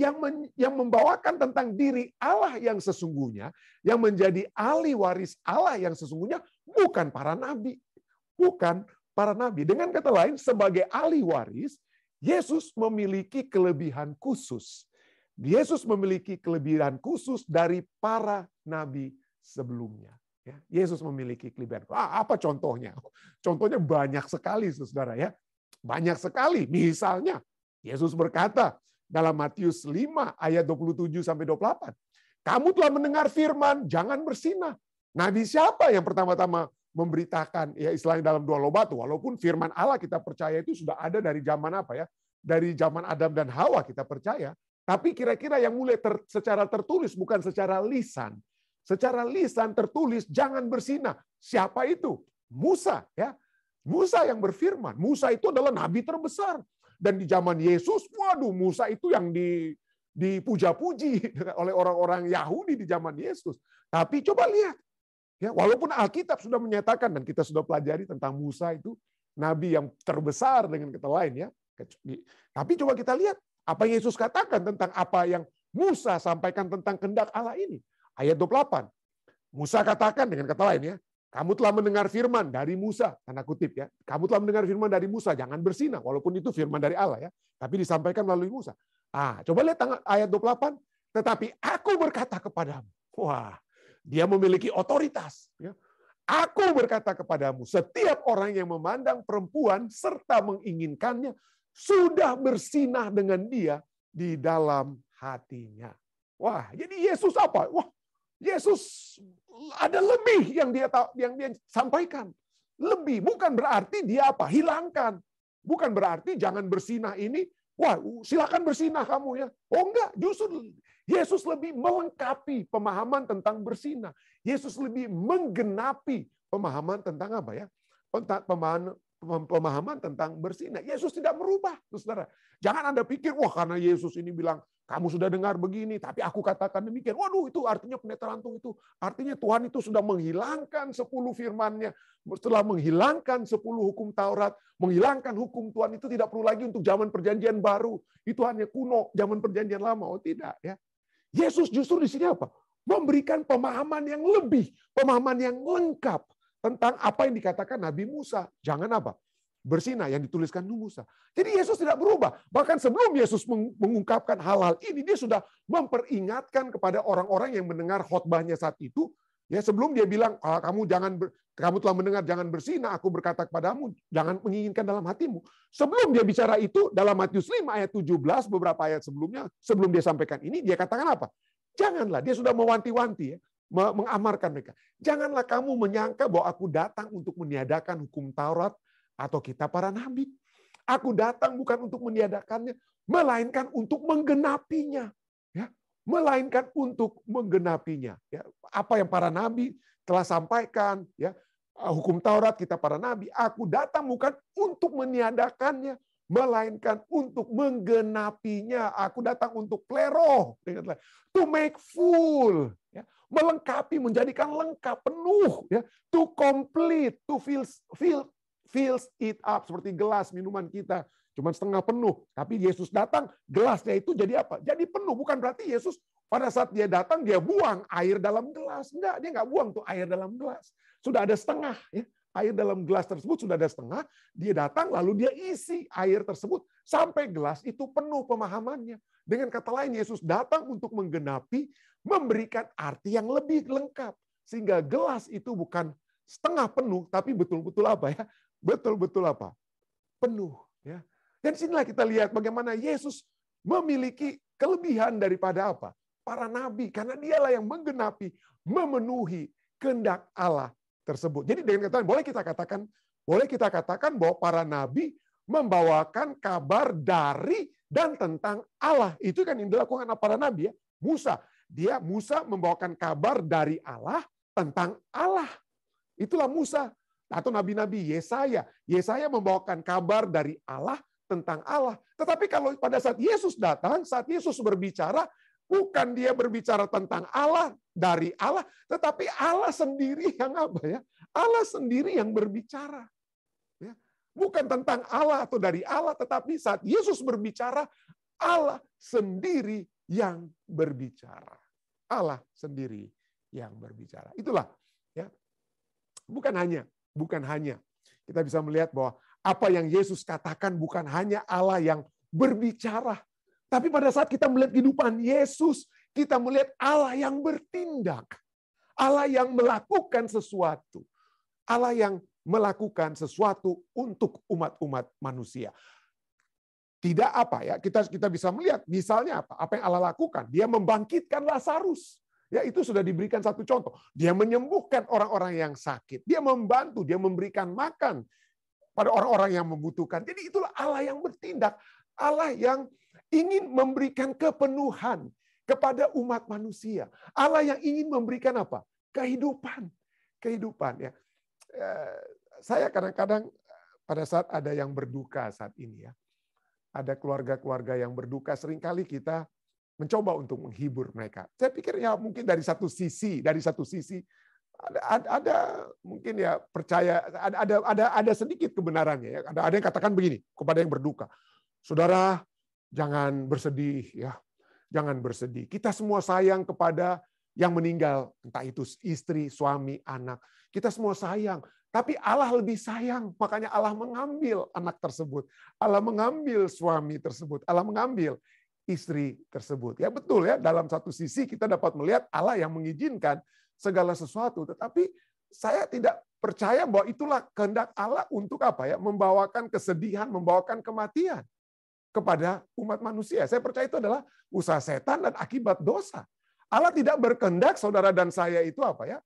yang membawakan tentang diri Allah yang sesungguhnya, yang menjadi ahli waris Allah yang sesungguhnya, bukan para nabi. Bukan para nabi. Dengan kata lain, sebagai ahli waris, Yesus memiliki kelebihan khusus. Yesus memiliki kelebihan khusus dari para nabi sebelumnya. Yesus memiliki kelebihan. Apa contohnya? Contohnya banyak sekali, saudara ya. Banyak sekali. Misalnya, Yesus berkata dalam Matius 5 ayat 27-28, kamu telah mendengar firman, jangan bersinah. Nabi siapa yang pertama-tama memberitakan, ya istilahnya dalam 2 lobat, walaupun firman Allah kita percaya itu sudah ada dari zaman apa ya? Dari zaman Adam dan Hawa kita percaya. Tapi kira-kira yang mulai secara tertulis, bukan secara lisan. Secara lisan tertulis, jangan bersinah. Siapa itu? Musa. Ya, Musa yang berfirman. Musa itu adalah nabi terbesar. Dan di zaman Yesus, waduh, Musa itu yang dipuja-puji oleh orang-orang Yahudi di zaman Yesus. Tapi coba lihat. Ya, walaupun Alkitab sudah menyatakan, dan kita sudah pelajari tentang Musa itu, nabi yang terbesar dengan kata lain. Ya, Tapi coba kita lihat apa yang Yesus katakan tentang apa yang Musa sampaikan tentang kehendak Allah ini. Ayat 28. Musa katakan dengan kata lain ya, kamu telah mendengar firman dari Musa, tanda kutip ya. Kamu telah mendengar firman dari Musa, jangan bersinah, walaupun itu firman dari Allah ya, tapi disampaikan melalui Musa. Coba lihat ayat 28. Tetapi aku berkata kepadamu, wah, dia memiliki otoritas. Ya. Aku berkata kepadamu, setiap orang yang memandang perempuan serta menginginkannya sudah bersinah dengan dia di dalam hatinya. Wah, jadi Yesus apa? Wah, Yesus ada lebih yang dia sampaikan. Lebih, bukan berarti dia apa? Hilangkan. Bukan berarti jangan bersinah ini, wah, silakan bersinah kamu ya. Oh enggak, justru Yesus lebih melengkapi pemahaman tentang bersinah. Yesus lebih menggenapi pemahaman tentang apa ya? Pemahaman tentang bersinah. Yesus tidak merubah, saudara. Jangan Anda pikir, wah karena Yesus ini bilang, kamu sudah dengar begini, tapi aku katakan demikian. Waduh, itu artinya pendeta Rantung itu. Artinya Tuhan itu sudah menghilangkan 10 firman-Nya. Setelah menghilangkan 10 hukum Taurat, menghilangkan hukum Tuhan itu tidak perlu lagi untuk zaman perjanjian baru. Itu hanya kuno, zaman perjanjian lama. Oh tidak ya. Yesus justru di sini apa? Memberikan pemahaman yang lebih, pemahaman yang lengkap tentang apa yang dikatakan Nabi Musa. Jangan apa? Bersinah yang dituliskan Musa. Jadi Yesus tidak berubah. Bahkan sebelum Yesus mengungkapkan hal-hal ini, dia sudah memperingatkan kepada orang-orang yang mendengar khotbahnya saat itu. Ya, sebelum dia bilang, kamu telah mendengar jangan bersinah, aku berkata kepadamu, jangan menginginkan dalam hatimu. Sebelum dia bicara itu, dalam Matius 5 ayat 17, beberapa ayat sebelumnya, sebelum dia sampaikan ini, dia katakan apa? Janganlah, dia sudah mewanti-wanti, ya, mengamarkan mereka. Janganlah kamu menyangka bahwa aku datang untuk meniadakan hukum Taurat atau kitab para nabi. Aku datang bukan untuk meniadakannya, melainkan untuk menggenapinya. Ya, melainkan untuk menggenapinya. Ya, apa yang para nabi telah sampaikan, ya, hukum Taurat, kitab para nabi, aku datang bukan untuk meniadakannya, melainkan untuk menggenapinya. Aku datang untuk plero, to make full, ya, melengkapi, menjadikan lengkap, penuh, ya, to complete, to fills it up, seperti gelas minuman kita cuma setengah penuh, tapi Yesus datang, gelasnya itu jadi apa? Jadi penuh. Bukan berarti Yesus pada saat dia datang dia buang air dalam gelas. Enggak, dia enggak buang tuh air dalam gelas. Sudah ada setengah, ya. Air dalam gelas tersebut sudah ada setengah, dia datang lalu dia isi air tersebut sampai gelas itu penuh pemahamannya. Dengan kata lain, Yesus datang untuk menggenapi, memberikan arti yang lebih lengkap, sehingga gelas itu bukan setengah penuh, tapi betul-betul apa ya? Betul-betul apa? Penuh, ya. Dan sinilah kita lihat bagaimana Yesus memiliki kelebihan daripada apa? Para nabi, karena dialah yang menggenapi, memenuhi kehendak Allah tersebut. Jadi dengan kata boleh kita katakan bahwa para nabi membawakan kabar dari dan tentang Allah. Itu kan yang dilakukan para nabi ya. Musa membawakan kabar dari Allah tentang Allah. Itulah Musa. Atau nabi-nabi Yesaya membawakan kabar dari Allah tentang Allah. Tetapi kalau pada saat Yesus datang, saat Yesus berbicara, bukan dia berbicara tentang Allah, dari Allah, tetapi Allah sendiri yang apa ya? Allah sendiri yang berbicara. Ya. Bukan tentang Allah atau dari Allah, tetapi saat Yesus berbicara, Allah sendiri yang berbicara. Allah sendiri yang berbicara. Itulah ya. Bukan hanya kita bisa melihat bahwa apa yang Yesus katakan bukan hanya Allah yang berbicara, tapi pada saat kita melihat kehidupan Yesus, kita melihat Allah yang bertindak, Allah yang melakukan sesuatu, Allah yang melakukan sesuatu untuk umat-umat manusia. Tidak apa ya, kita bisa melihat misalnya apa yang Allah lakukan, dia membangkitkan Lazarus. Ya, itu sudah diberikan satu contoh. Dia menyembuhkan orang-orang yang sakit. Dia membantu, dia memberikan makan pada orang-orang yang membutuhkan. Jadi itulah Allah yang bertindak. Allah yang ingin memberikan kepenuhan kepada umat manusia. Allah yang ingin memberikan apa? Kehidupan. Ya. Saya kadang-kadang pada saat ada yang berduka saat ini ya. Ada keluarga-keluarga yang berduka, seringkali kita mencoba untuk menghibur mereka. Saya pikir ya mungkin dari satu sisi ada mungkin ya percaya ada sedikit kebenarannya ya. Ada yang katakan begini kepada yang berduka. Saudara, jangan bersedih ya. Jangan bersedih. Kita semua sayang kepada yang meninggal, entah itu istri, suami, anak. Kita semua sayang, tapi Allah lebih sayang. Makanya Allah mengambil anak tersebut. Allah mengambil suami tersebut. Allah mengambil istri tersebut. Ya betul ya, dalam satu sisi kita dapat melihat Allah yang mengizinkan segala sesuatu, tetapi saya tidak percaya bahwa itulah kehendak Allah untuk apa ya? Membawakan kesedihan, membawakan kematian kepada umat manusia. Saya percaya itu adalah usaha setan dan akibat dosa. Allah tidak berkehendak saudara dan saya itu apa ya?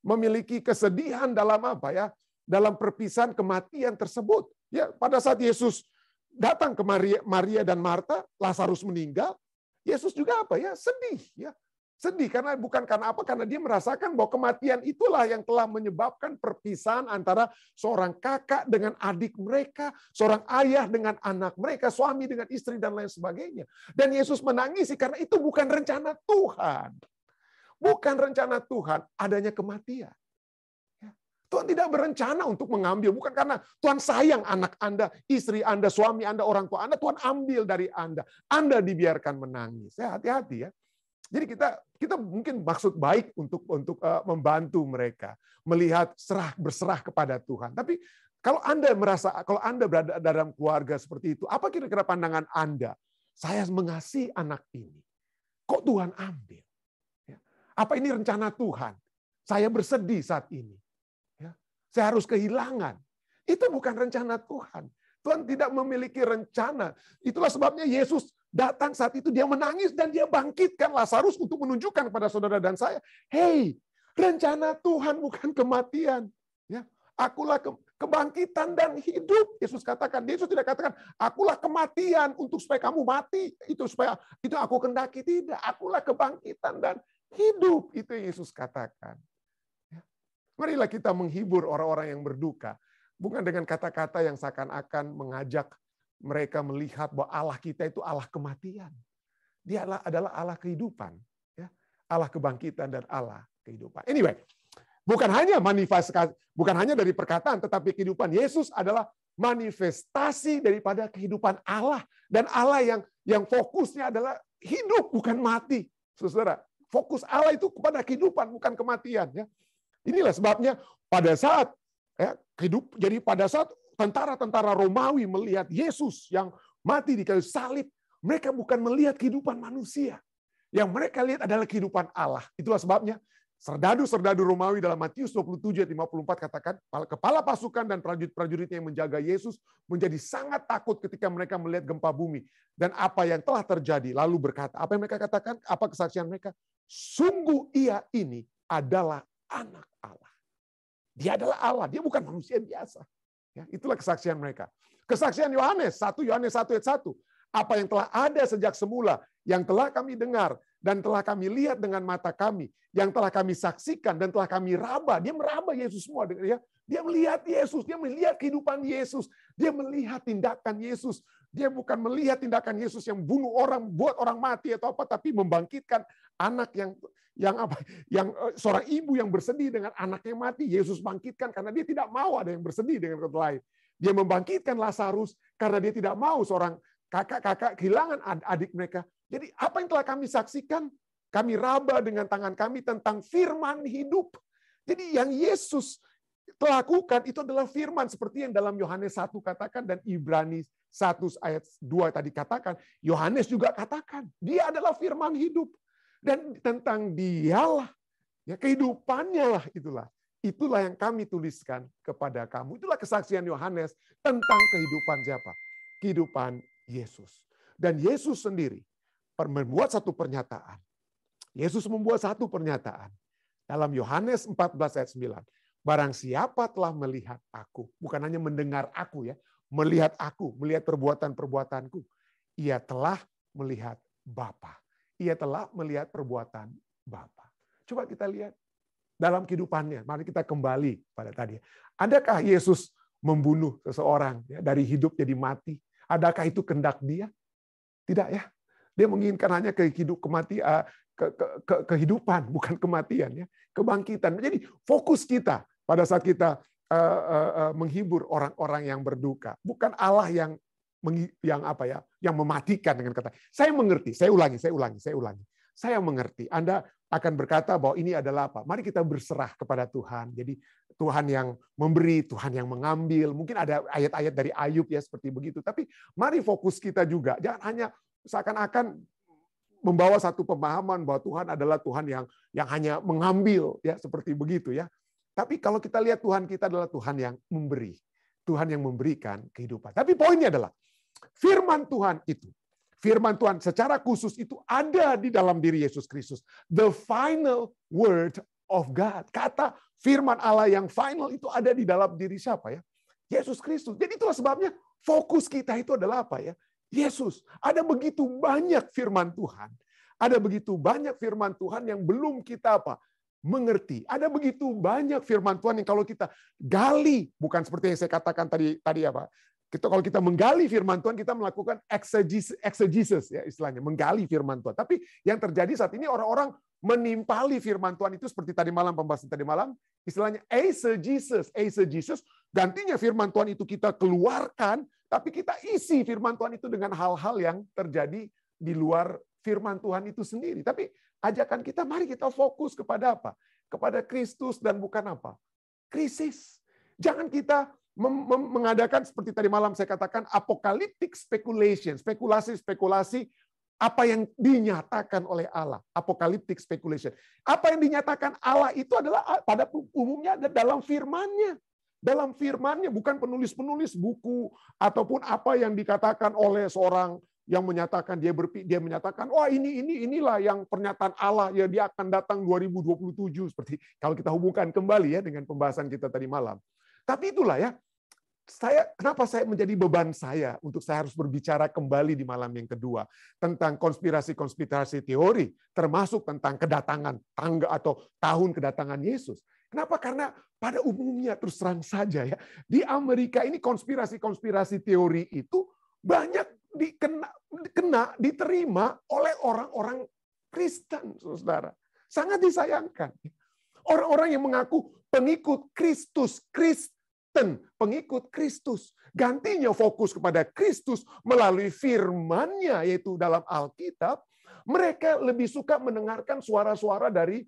Memiliki kesedihan dalam apa ya? Dalam perpisahan kematian tersebut. Ya, pada saat Yesus datang ke Maria dan Marta, Lazarus meninggal, Yesus juga apa ya? Sedih ya. Sedih karena bukan karena apa? Karena dia merasakan bahwa kematian itulah yang telah menyebabkan perpisahan antara seorang kakak dengan adik mereka, seorang ayah dengan anak mereka, suami dengan istri dan lain sebagainya. Dan Yesus menangisi karena itu bukan rencana Tuhan. Bukan rencana Tuhan adanya kematian. Tuhan tidak berencana untuk mengambil, bukan karena Tuhan sayang anak Anda, istri Anda, suami Anda, orang tua Anda, Tuhan ambil dari Anda. Anda dibiarkan menangis. Ya, hati-hati ya. Jadi kita mungkin maksud baik untuk membantu mereka melihat berserah kepada Tuhan. Tapi kalau Anda berada dalam keluarga seperti itu, apa kira-kira pandangan Anda? Saya mengasihi anak ini, kok Tuhan ambil? Apa ini rencana Tuhan? Saya bersedih saat ini. Saya harus kehilangan. Itu bukan rencana Tuhan. Tuhan tidak memiliki rencana. Itulah sebabnya Yesus datang saat itu, dia menangis dan dia bangkitkan Lazarus untuk menunjukkan kepada saudara dan saya, hey, rencana Tuhan bukan kematian. Ya, akulah kebangkitan dan hidup. Yesus katakan, Yesus tidak katakan, akulah kematian untuk supaya kamu mati. Itu aku kendaki, tidak. Akulah kebangkitan dan hidup. Itu yang Yesus katakan. Ya. Marilah kita menghibur orang-orang yang berduka. Bukan dengan kata-kata yang seakan-akan mengajak mereka melihat bahwa Allah kita itu Allah kematian. Dia adalah Allah kehidupan. Ya. Allah kebangkitan dan Allah kehidupan. Anyway, bukan hanya dari perkataan, tetapi kehidupan Yesus adalah manifestasi daripada kehidupan Allah. Dan Allah yang fokusnya adalah hidup, bukan mati. Saudara, fokus Allah itu kepada kehidupan, bukan kematian. Ya. Inilah sebabnya pada saat jadi pada saat tentara-tentara Romawi melihat Yesus yang mati di kayu salib, mereka bukan melihat kehidupan manusia. Yang mereka lihat adalah kehidupan Allah. Itulah sebabnya serdadu-serdadu Romawi dalam Matius 27 ayat 54 katakan, kepala pasukan dan prajurit-prajuritnya yang menjaga Yesus menjadi sangat takut ketika mereka melihat gempa bumi dan apa yang telah terjadi. Lalu berkata, apa yang mereka katakan? Apa kesaksian mereka? Sungguh ia ini adalah anak Allah. Dia adalah Allah, dia bukan manusia biasa. Ya, itulah kesaksian mereka. Kesaksian Yohanes, 1 Yohanes 1 ayat 1. Apa yang telah ada sejak semula, yang telah kami dengar, dan telah kami lihat dengan mata kami, yang telah kami saksikan, dan telah kami raba. Dia meraba Yesus semua. Ya. Dia melihat Yesus, dia melihat kehidupan Yesus, dia melihat tindakan Yesus. Dia bukan melihat tindakan Yesus yang bunuh orang, buat orang mati atau apa, tapi membangkitkan anak yang seorang ibu yang bersedih dengan anaknya mati, Yesus bangkitkan karena dia tidak mau ada yang bersedih dengan kata lain. Dia membangkitkan Lazarus karena dia tidak mau seorang kakak-kakak kehilangan adik mereka. Jadi apa yang telah kami saksikan, kami raba dengan tangan kami tentang firman hidup. Jadi yang Yesus lakukan itu adalah firman seperti yang dalam Yohanes 1 katakan dan Ibrani 1 ayat 2 tadi katakan. Yohanes juga katakan, dia adalah firman hidup. Dan tentang dialah, ya kehidupannya lah itulah yang kami tuliskan kepada kamu. Itulah kesaksian Yohanes tentang kehidupan siapa? Kehidupan Yesus. Dan Yesus sendiri membuat satu pernyataan. Yesus membuat satu pernyataan dalam Yohanes 14 ayat 9. Barang siapa telah melihat aku, bukan hanya mendengar aku ya, melihat aku, melihat perbuatan-perbuatanku, ia telah melihat Bapa. Ia telah melihat perbuatan Bapa. Coba kita lihat dalam kehidupannya. Mari kita kembali pada tadi. Adakah Yesus membunuh seseorang ya, dari hidup jadi mati? Adakah itu kehendak dia? Tidak ya. Dia menginginkan hanya kehidupan, bukan kematian ya. Kebangkitan. Jadi fokus kita pada saat kita menghibur orang-orang yang berduka. Bukan Allah yang yang mematikan dengan kata. Saya mengerti, saya ulangi. Saya mengerti. Anda akan berkata bahwa ini adalah apa? Mari kita berserah kepada Tuhan. Jadi Tuhan yang memberi, Tuhan yang mengambil. Mungkin ada ayat-ayat dari Ayub ya seperti begitu. Tapi mari fokus kita juga. Jangan hanya seakan-akan membawa satu pemahaman bahwa Tuhan adalah Tuhan yang hanya mengambil ya seperti begitu ya. Tapi kalau kita lihat Tuhan kita adalah Tuhan yang memberi. Tuhan yang memberikan kehidupan. Tapi poinnya adalah firman Tuhan itu. Firman Tuhan secara khusus itu ada di dalam diri Yesus Kristus. The final word of God. Kata firman Allah yang final itu ada di dalam diri siapa ya? Yesus Kristus. Jadi itulah sebabnya fokus kita itu adalah apa ya? Yesus. Ada begitu banyak firman Tuhan. Ada begitu banyak firman Tuhan yang belum kita apa? Mengerti. Ada begitu banyak firman Tuhan yang kalau kita gali, bukan seperti yang saya katakan tadi apa? Kalau kita menggali firman Tuhan, kita melakukan exegesis ya istilahnya, menggali firman Tuhan. Tapi yang terjadi saat ini orang-orang menimpali firman Tuhan itu seperti tadi malam, pembahasan tadi malam, istilahnya eisegesis. Eisegesis, gantinya firman Tuhan itu kita keluarkan, tapi kita isi firman Tuhan itu dengan hal-hal yang terjadi di luar firman Tuhan itu sendiri. Tapi ajakan kita, mari kita fokus kepada apa? Kepada Kristus dan bukan apa? Krisis. Jangan kita mengadakan seperti tadi malam saya katakan apocalyptic speculation, spekulasi-spekulasi apa yang dinyatakan oleh Allah, apocalyptic speculation. Apa yang dinyatakan Allah itu adalah pada umumnya ada dalam firman-Nya. Dalam firman-Nya, bukan penulis-penulis buku ataupun apa yang dikatakan oleh seorang yang menyatakan dia menyatakan wah inilah yang pernyataan Allah ya dia akan datang 2027 seperti kalau kita hubungkan kembali ya dengan pembahasan kita tadi malam. Tapi itulah ya. Kenapa saya menjadi beban saya untuk saya harus berbicara kembali di malam yang kedua tentang konspirasi teori, termasuk tentang kedatangan tangga atau tahun kedatangan Yesus. Kenapa? Karena pada umumnya terus terang saja ya di Amerika ini konspirasi teori itu banyak diterima oleh orang-orang Kristen, saudara. Sangat disayangkan. Orang-orang yang mengaku pengikut Kristus, pengikut Kristus. Gantinya fokus kepada Kristus melalui firman-Nya, yaitu dalam Alkitab. Mereka lebih suka mendengarkan suara-suara dari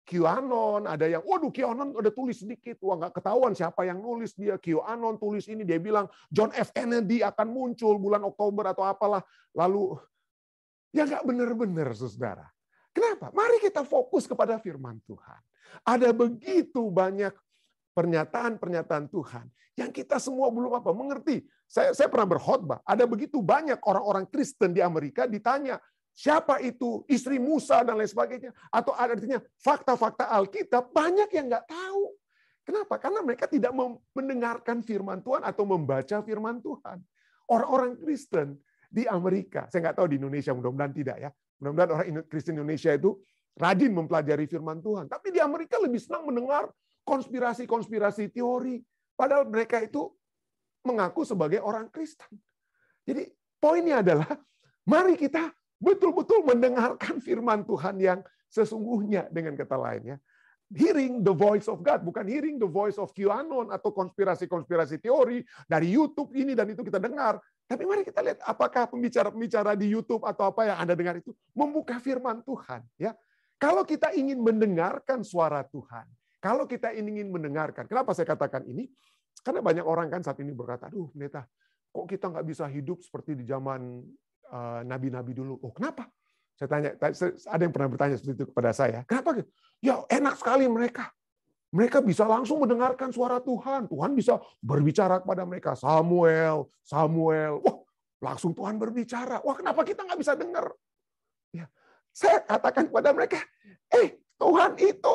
QAnon. Ada yang, waduh QAnon ada tulis sedikit. Wah nggak ketahuan siapa yang nulis dia. QAnon tulis ini, dia bilang John F. Kennedy akan muncul bulan Oktober atau apalah. Lalu, ya nggak benar-benar, saudara. Kenapa? Mari kita fokus kepada firman Tuhan. Ada begitu banyak pernyataan-pernyataan Tuhan yang kita semua belum mengerti. Saya pernah berkhotbah, ada begitu banyak orang-orang Kristen di Amerika ditanya, siapa itu istri Musa dan lain sebagainya, atau artinya fakta-fakta Alkitab, banyak yang nggak tahu. Kenapa? Karena mereka tidak mendengarkan firman Tuhan atau membaca firman Tuhan. Orang-orang Kristen di Amerika, saya nggak tahu di Indonesia, mudah-mudahan tidak ya. Mudah-mudahan orang Kristen Indonesia itu rajin mempelajari firman Tuhan. Tapi di Amerika lebih senang mendengar konspirasi teori. Padahal mereka itu mengaku sebagai orang Kristen. Jadi poinnya adalah, mari kita betul-betul mendengarkan firman Tuhan yang sesungguhnya dengan kata lainnya. Hearing the voice of God, bukan hearing the voice of QAnon atau konspirasi teori dari YouTube ini dan itu kita dengar. Tapi mari kita lihat apakah pembicara-pembicara di YouTube atau apa yang Anda dengar itu membuka firman Tuhan. Ya, kalau kita ingin mendengarkan suara Tuhan, kalau kita ingin mendengarkan, kenapa saya katakan ini? Karena banyak orang kan saat ini berkata, aduh pendeta, kok kita nggak bisa hidup seperti di zaman nabi-nabi dulu? Oh kenapa? Saya tanya, ada yang pernah bertanya seperti itu kepada saya. Kenapa? Ya enak sekali mereka. Mereka bisa langsung mendengarkan suara Tuhan. Tuhan bisa berbicara kepada mereka. Samuel. Wah, langsung Tuhan berbicara. Wah kenapa kita nggak bisa dengar? Ya, saya katakan kepada mereka, Tuhan itu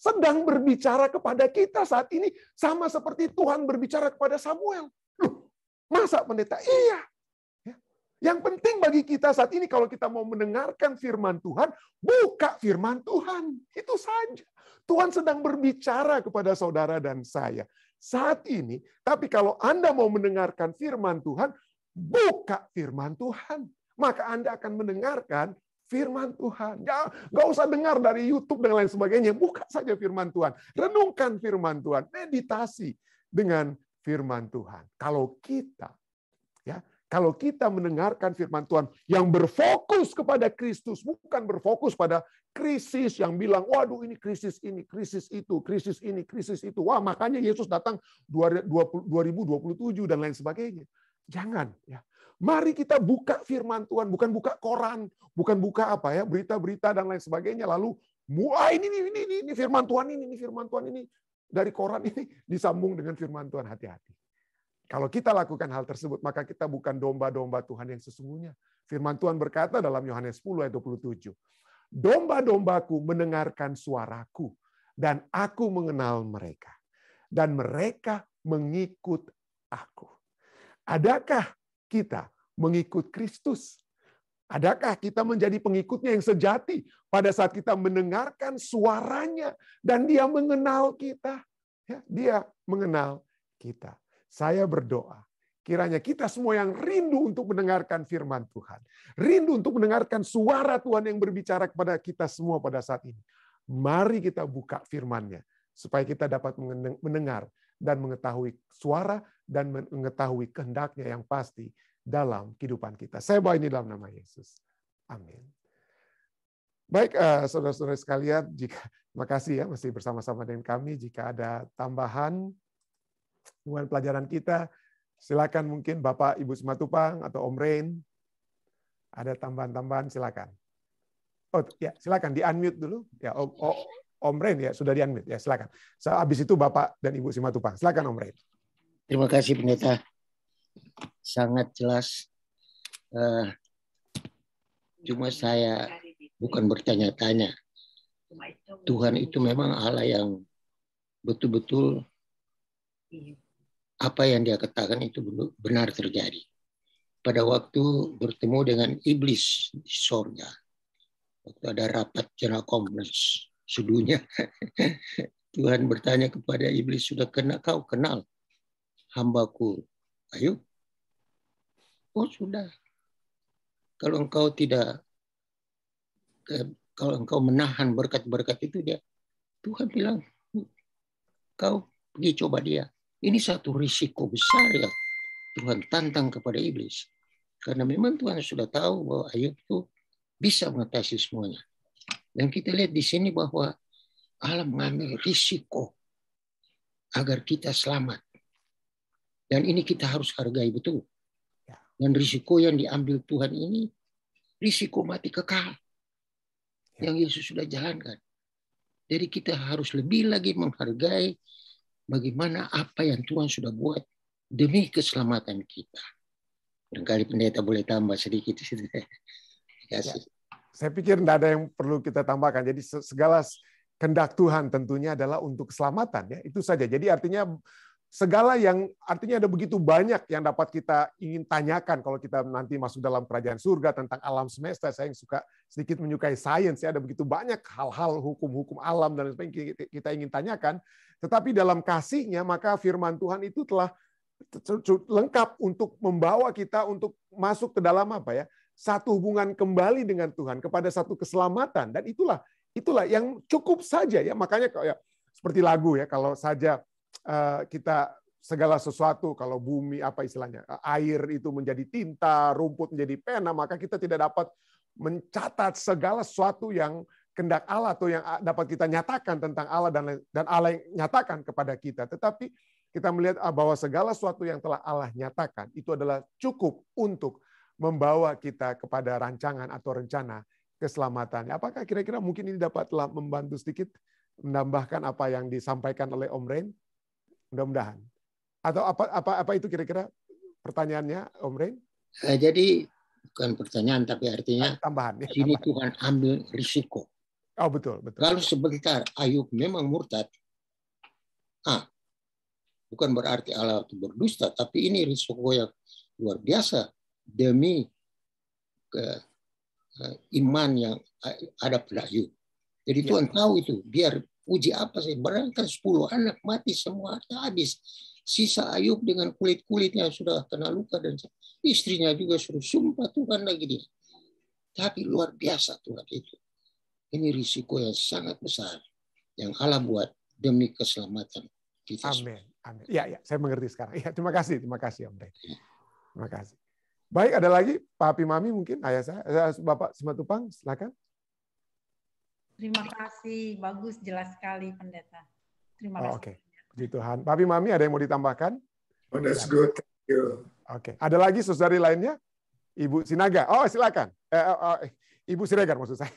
sedang berbicara kepada kita saat ini sama seperti Tuhan berbicara kepada Samuel. Loh, masa pendeta? Iya. Yang penting bagi kita saat ini kalau kita mau mendengarkan firman Tuhan, buka firman Tuhan. Itu saja. Tuhan sedang berbicara kepada saudara dan saya saat ini. Tapi kalau Anda mau mendengarkan firman Tuhan, buka firman Tuhan. Maka Anda akan mendengarkan firman Tuhan. Nggak usah dengar dari YouTube dan lain sebagainya. Buka saja firman Tuhan. Renungkan firman Tuhan. Meditasi dengan firman Tuhan. Kalau kita Kalau kita mendengarkan firman Tuhan yang berfokus kepada Kristus, bukan berfokus pada krisis yang bilang, waduh ini, krisis itu, krisis ini, krisis itu. Wah, makanya Yesus datang 2027 dan lain sebagainya. Jangan, ya. Mari kita buka firman Tuhan, bukan buka koran, bukan buka apa ya, berita-berita dan lain sebagainya, lalu ini firman Tuhan ini firman Tuhan ini dari koran ini disambung dengan firman Tuhan. Hati-hati. Kalau kita lakukan hal tersebut, maka kita bukan domba-domba Tuhan yang sesungguhnya. Firman Tuhan berkata dalam Yohanes 10 ayat 27, domba-dombaku mendengarkan suaraku, dan aku mengenal mereka, dan mereka mengikut aku. Adakah kita mengikut Kristus? Adakah kita menjadi pengikutnya yang sejati pada saat kita mendengarkan suaranya, dan dia mengenal kita? Ya, dia mengenal kita. Saya berdoa, kiranya kita semua yang rindu untuk mendengarkan firman Tuhan, rindu untuk mendengarkan suara Tuhan yang berbicara kepada kita semua pada saat ini. Mari kita buka firman-Nya, supaya kita dapat mendengar dan mengetahui suara dan mengetahui kehendak-Nya yang pasti dalam kehidupan kita. Saya bawa ini dalam nama Yesus. Amin. Baik, saudara-saudara sekalian, terima kasih ya masih bersama-sama dengan kami. Jika ada tambahan dengan pelajaran kita, silakan mungkin Bapak Ibu Simatupang atau Om Rain. Ada tambahan-tambahan, silakan. Oh ya, silakan di-unmute dulu. Ya, Om Rain ya sudah di-unmute ya, silakan. Habis itu Bapak dan Ibu Simatupang. Silakan Om Rain. Terima kasih Pendeta. Sangat jelas. Cuma saya bukan bertanya-tanya. Tuhan itu memang Allah yang betul-betul apa yang dia katakan itu benar terjadi. Pada waktu bertemu dengan iblis di sorga, waktu ada rapat General Conference sedunia, Tuhan bertanya kepada iblis, sudah kau kenal hambaku Ayub? Oh sudah. Kalau engkau menahan berkat-berkat itu, Tuhan bilang, kau pergi coba dia. Ini satu risiko besar ya Tuhan tantang kepada iblis. Karena memang Tuhan sudah tahu bahwa Ayub itu bisa mengatasi semuanya. Dan kita lihat di sini bahwa Allah mengambil risiko agar kita selamat. Dan ini kita harus hargai betul. Dan risiko yang diambil Tuhan ini, risiko mati kekal. Yang Yesus sudah jalankan. Jadi kita harus lebih lagi menghargai bagaimana apa yang Tuhan sudah buat demi keselamatan kita. Barangkali Pendeta boleh tambah sedikit. Terima kasih. Saya pikir tidak ada yang perlu kita tambahkan. Jadi segala kehendak Tuhan tentunya adalah untuk keselamatan. Ya, itu saja. Jadi artinya segala yang artinya ada begitu banyak yang dapat kita ingin tanyakan kalau kita nanti masuk dalam kerajaan surga tentang alam semesta. Saya yang suka sedikit menyukai sains, ya, ada begitu banyak hal-hal hukum-hukum alam dan sebagainya kita ingin tanyakan. Tetapi dalam kasih-Nya maka firman Tuhan itu telah lengkap untuk membawa kita untuk masuk ke dalam apa ya? Satu hubungan kembali dengan Tuhan, kepada satu keselamatan, dan itulah yang cukup saja ya. Makanya kayak seperti lagu ya, kalau saja kita segala sesuatu, kalau bumi apa istilahnya, air itu menjadi tinta, rumput menjadi pena, maka kita tidak dapat mencatat segala sesuatu yang kehendak Allah atau yang dapat kita nyatakan tentang Allah dan Allah yang nyatakan kepada kita. Tetapi kita melihat bahwa segala sesuatu yang telah Allah nyatakan itu adalah cukup untuk membawa kita kepada rancangan atau rencana keselamatan. Apakah kira-kira mungkin ini dapatlah membantu sedikit menambahkan apa yang disampaikan oleh Om Rain? Mudah-mudahan. Atau apa itu kira-kira pertanyaannya, Om Rain? Jadi bukan pertanyaan tapi artinya tambahan. Ya, sini tambahan. Tuhan ambil risiko. Oh betul. Kalau sebentar Ayub memang murtad, bukan berarti Allah itu berdusta, tapi ini risiko yang luar biasa demi iman yang ada pada Ayub. Jadi Tuhan tahu itu, biar uji apa sih, barangkali 10 anak mati semua habis. Sisa Ayub dengan kulit-kulitnya sudah kena luka dan istrinya juga suruh sumpah Tuhan lagi dia. Tapi luar biasa Tuhan itu. Ini risiko yang sangat besar yang Allah buat demi keselamatan kita. Amin. Amin. Ya, saya mengerti sekarang. Ya, terima kasih Om Rain. Terima kasih. Baik, ada lagi Pak Api Mami mungkin, ayah saya, Bapak Simatupang, silakan. Terima kasih, bagus, jelas sekali Pendeta. Terima kasih. Oke, puji Tuhan. Pak Api Mami ada yang mau ditambahkan? Oh, that's good. Thank you. Oke, ada lagi saudari lainnya? Ibu Sinaga. Oh, silakan. Ibu Siregar maksud saya.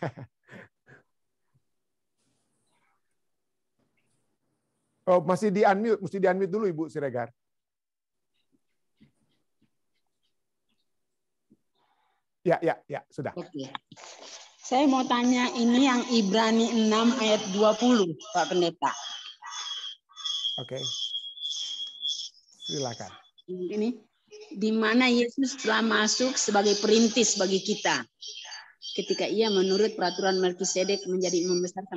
Oh, masih di-unmute, mesti di-unmute dulu Ibu Siregar. Ya, sudah. Oke. Saya mau tanya ini yang Ibrani 6 ayat 20, Pak Pendeta. Oke. Silakan. Ini di mana Yesus telah masuk sebagai perintis bagi kita. Ketika ia menurut peraturan Melkisedek menjadi imam besar.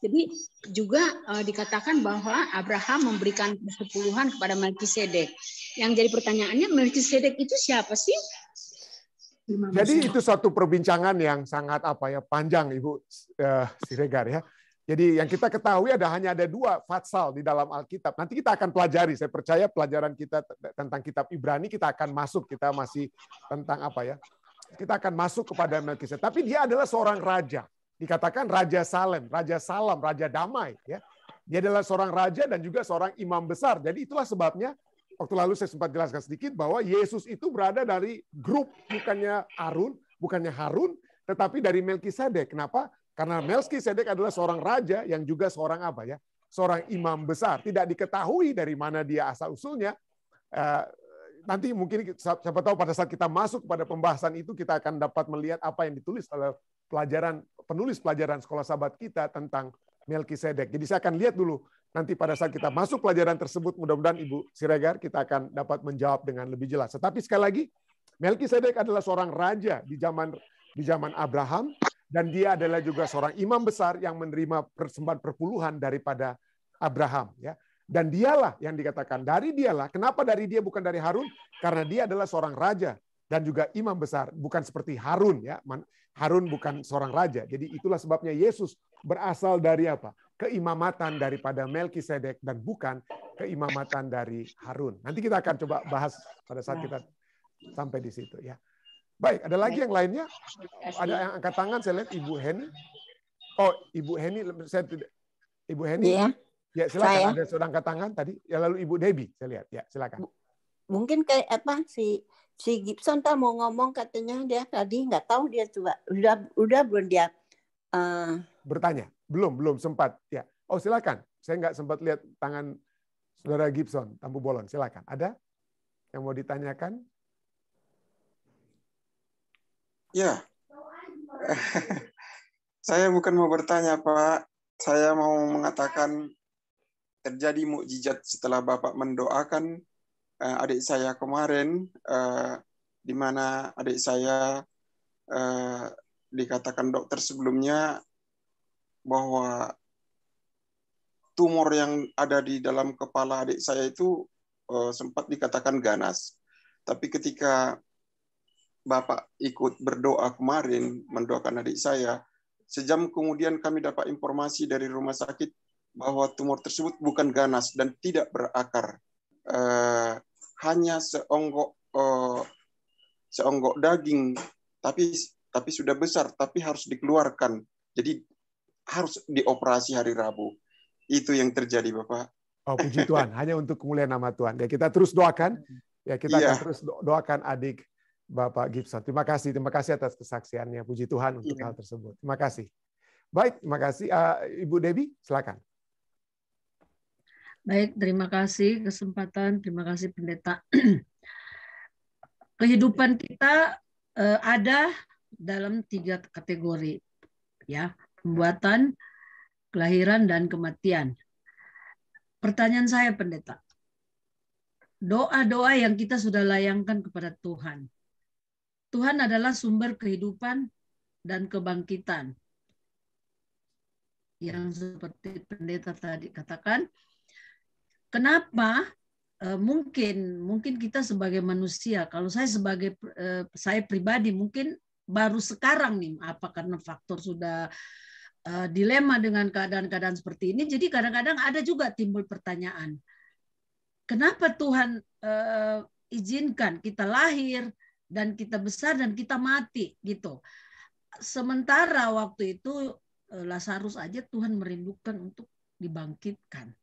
Jadi juga dikatakan bahwa Abraham memberikan persepuluhan kepada Melkisedek. Yang jadi pertanyaannya, Melkisedek itu siapa sih? Jadi itu satu perbincangan yang sangat panjang Ibu Siregar ya. Jadi yang kita ketahui hanya ada 2 fatsal di dalam Alkitab. Nanti kita akan pelajari. Saya percaya pelajaran kita tentang kitab Ibrani kita akan masuk. Kita masih tentang kita akan masuk kepada Melkisedek. Tapi dia adalah seorang raja. Dikatakan Raja Salem, Raja Salam, Raja Damai. Ya. Dia adalah seorang raja dan juga seorang imam besar. Jadi itulah sebabnya waktu lalu saya sempat jelaskan sedikit bahwa Yesus itu berada dari grup bukannya Harun, tetapi dari Melkisedek. Kenapa? Karena Melkisedek adalah seorang raja yang juga seorang seorang imam besar. Tidak diketahui dari mana dia asal usulnya. Nanti mungkin siapa tahu pada saat kita masuk pada pembahasan itu kita akan dapat melihat apa yang ditulis oleh penulis pelajaran sekolah sahabat kita tentang Melkisedek. Jadi saya akan lihat dulu nanti pada saat kita masuk pelajaran tersebut, mudah-mudahan Ibu Siregar kita akan dapat menjawab dengan lebih jelas. Tetapi sekali lagi, Melkisedek adalah seorang raja di zaman Abraham, dan dia adalah juga seorang imam besar yang menerima persembahan perpuluhan daripada Abraham. Ya. Dan dialah yang dikatakan, kenapa dari dia bukan dari Harun? Karena dia adalah seorang raja dan juga imam besar, bukan seperti Harun. Ya. Harun bukan seorang raja. Jadi itulah sebabnya Yesus berasal dari keimamatan daripada Melkisedek dan bukan keimamatan dari Harun. Nanti kita akan coba bahas pada saat kita sampai di situ ya. Baik, ada lagi yang lainnya? Ada yang angkat tangan, saya lihat Ibu Heni. Oh, Ibu Heni, Ibu Heni. Iya. Ya, silakan. Ada sudah angkat tangan tadi. Ya, lalu Ibu Debbie, saya lihat. Ya, silakan. Mungkin kayak si Gibson mau ngomong, katanya dia tadi nggak tahu, dia coba udah belum dia bertanya. Belum sempat. Ya. Oh, silakan. Saya nggak sempat lihat tangan Saudara Gibson, Tambu Bolon. Silakan. Ada yang mau ditanyakan? Ya. Saya bukan mau bertanya, Pak. Saya mau mengatakan terjadi mukjizat setelah Bapak mendoakan adik saya kemarin, di mana adik saya dikatakan dokter sebelumnya bahwa tumor yang ada di dalam kepala adik saya itu sempat dikatakan ganas. Tapi ketika Bapak ikut berdoa kemarin, mendoakan adik saya, sejam kemudian kami dapat informasi dari rumah sakit bahwa tumor tersebut bukan ganas dan tidak berakar. Hanya seonggok daging, tapi sudah besar, tapi harus dikeluarkan. Jadi harus dioperasi hari Rabu. Itu yang terjadi, Bapak. Oh, puji Tuhan. Hanya untuk kemuliaan nama Tuhan. Ya, kita terus doakan. Ya, kita akan terus doakan adik Bapak Gibson. Terima kasih atas kesaksiannya. Puji Tuhan untuk hal tersebut. Terima kasih. Baik, terima kasih. Ibu Debbie, silakan. Baik, terima kasih kesempatan. Terima kasih Pendeta. Kehidupan kita ada dalam 3 kategori, ya, pembuatan, kelahiran, dan kematian. Pertanyaan saya, Pendeta, doa-doa yang kita sudah layangkan kepada Tuhan. Tuhan adalah sumber kehidupan dan kebangkitan. Yang seperti Pendeta tadi katakan, kenapa mungkin kita sebagai manusia, kalau saya pribadi mungkin baru sekarang nih, apa karena faktor sudah dilema dengan keadaan-keadaan seperti ini, jadi kadang-kadang ada juga timbul pertanyaan, kenapa Tuhan izinkan kita lahir dan kita besar dan kita mati gitu. Sementara waktu itu Lazarus aja Tuhan merindukan untuk dibangkitkan.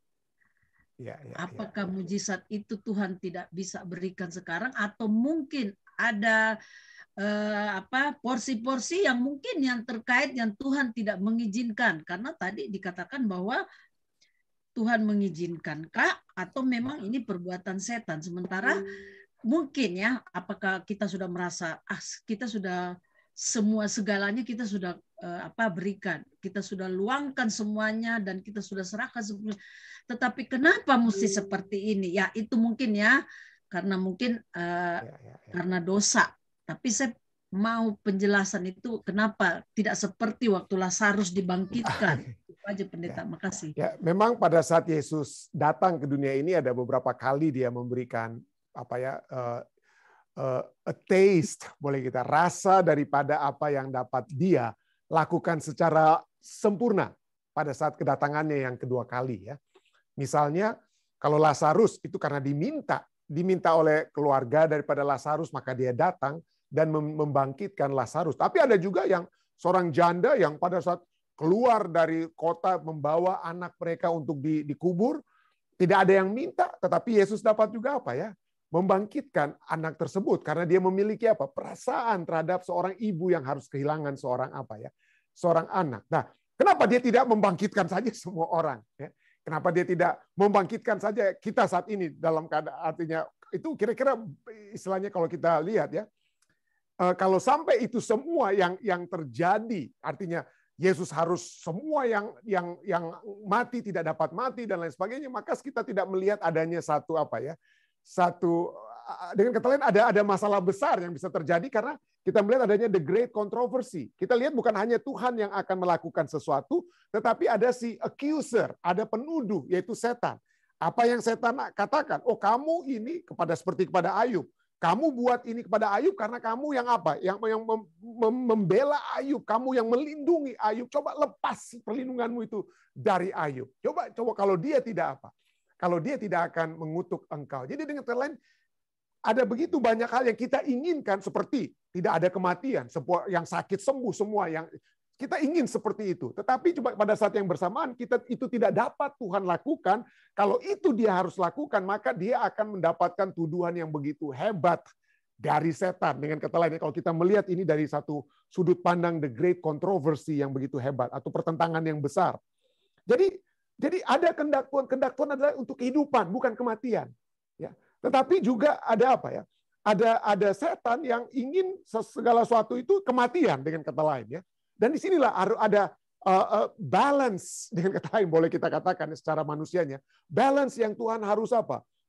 Apakah mujizat itu Tuhan tidak bisa berikan sekarang, atau mungkin ada porsi-porsi yang mungkin yang terkait yang Tuhan tidak mengizinkan, karena tadi dikatakan bahwa Tuhan mengizinkankah atau memang ini perbuatan setan. Sementara mungkin ya, apakah kita sudah merasa kita sudah semua segalanya kita sudah berikan, kita sudah luangkan semuanya dan kita sudah serahkan semuanya. Tetapi kenapa mesti seperti ini? Ya itu mungkin ya karena mungkin karena dosa. Tapi saya mau penjelasan itu kenapa tidak seperti waktu Lazarus dibangkitkan. Itu aja pendeta. Makasih. Ya, memang pada saat Yesus datang ke dunia ini ada beberapa kali dia memberikan a taste, boleh kita rasa daripada apa yang dapat dia lakukan secara sempurna pada saat kedatangannya yang kedua kali ya. Misalnya kalau Lazarus itu karena diminta oleh keluarga daripada Lazarus, maka dia datang dan membangkitkan Lazarus. Tapi ada juga yang seorang janda yang pada saat keluar dari kota membawa anak mereka untuk dikubur, tidak ada yang minta, tetapi Yesus dapat juga membangkitkan anak tersebut karena dia memiliki perasaan terhadap seorang ibu yang harus kehilangan seorang anak. Nah, kenapa dia tidak membangkitkan saja semua orang? Ya? Kenapa dia tidak membangkitkan saja kita saat ini dalam keadaan, artinya itu kira-kira istilahnya kalau kita lihat ya, kalau sampai itu semua yang terjadi, artinya Yesus harus semua yang mati tidak dapat mati dan lain sebagainya, maka kita tidak melihat adanya dengan kata lain ada masalah besar yang bisa terjadi karena kita melihat adanya the great controversy. Kita lihat bukan hanya Tuhan yang akan melakukan sesuatu, tetapi ada si accuser, ada penuduh, yaitu setan. Apa yang setan katakan? Oh, kamu ini seperti kepada Ayub. Kamu buat ini kepada Ayub karena kamu yang Yang membela Ayub, kamu yang melindungi Ayub. Coba lepas perlindunganmu itu dari Ayub. Coba kalau dia tidak Kalau dia tidak akan mengutuk engkau. Jadi dengan kata lain, ada begitu banyak hal yang kita inginkan seperti tidak ada kematian, yang sakit sembuh semua, yang kita ingin seperti itu. Tetapi coba pada saat yang bersamaan kita itu tidak dapat Tuhan lakukan. Kalau itu dia harus lakukan, maka dia akan mendapatkan tuduhan yang begitu hebat dari setan. Dengan kata lain, kalau kita melihat ini dari satu sudut pandang the great controversy yang begitu hebat atau pertentangan yang besar. Jadi ada kendakuan adalah untuk kehidupan, bukan kematian. Ya. Tetapi juga ada Ada setan yang ingin segala sesuatu itu kematian dengan kata lain ya. Dan disinilah ada balance dengan kata lain boleh kita katakan secara manusianya. Balance yang Tuhan harus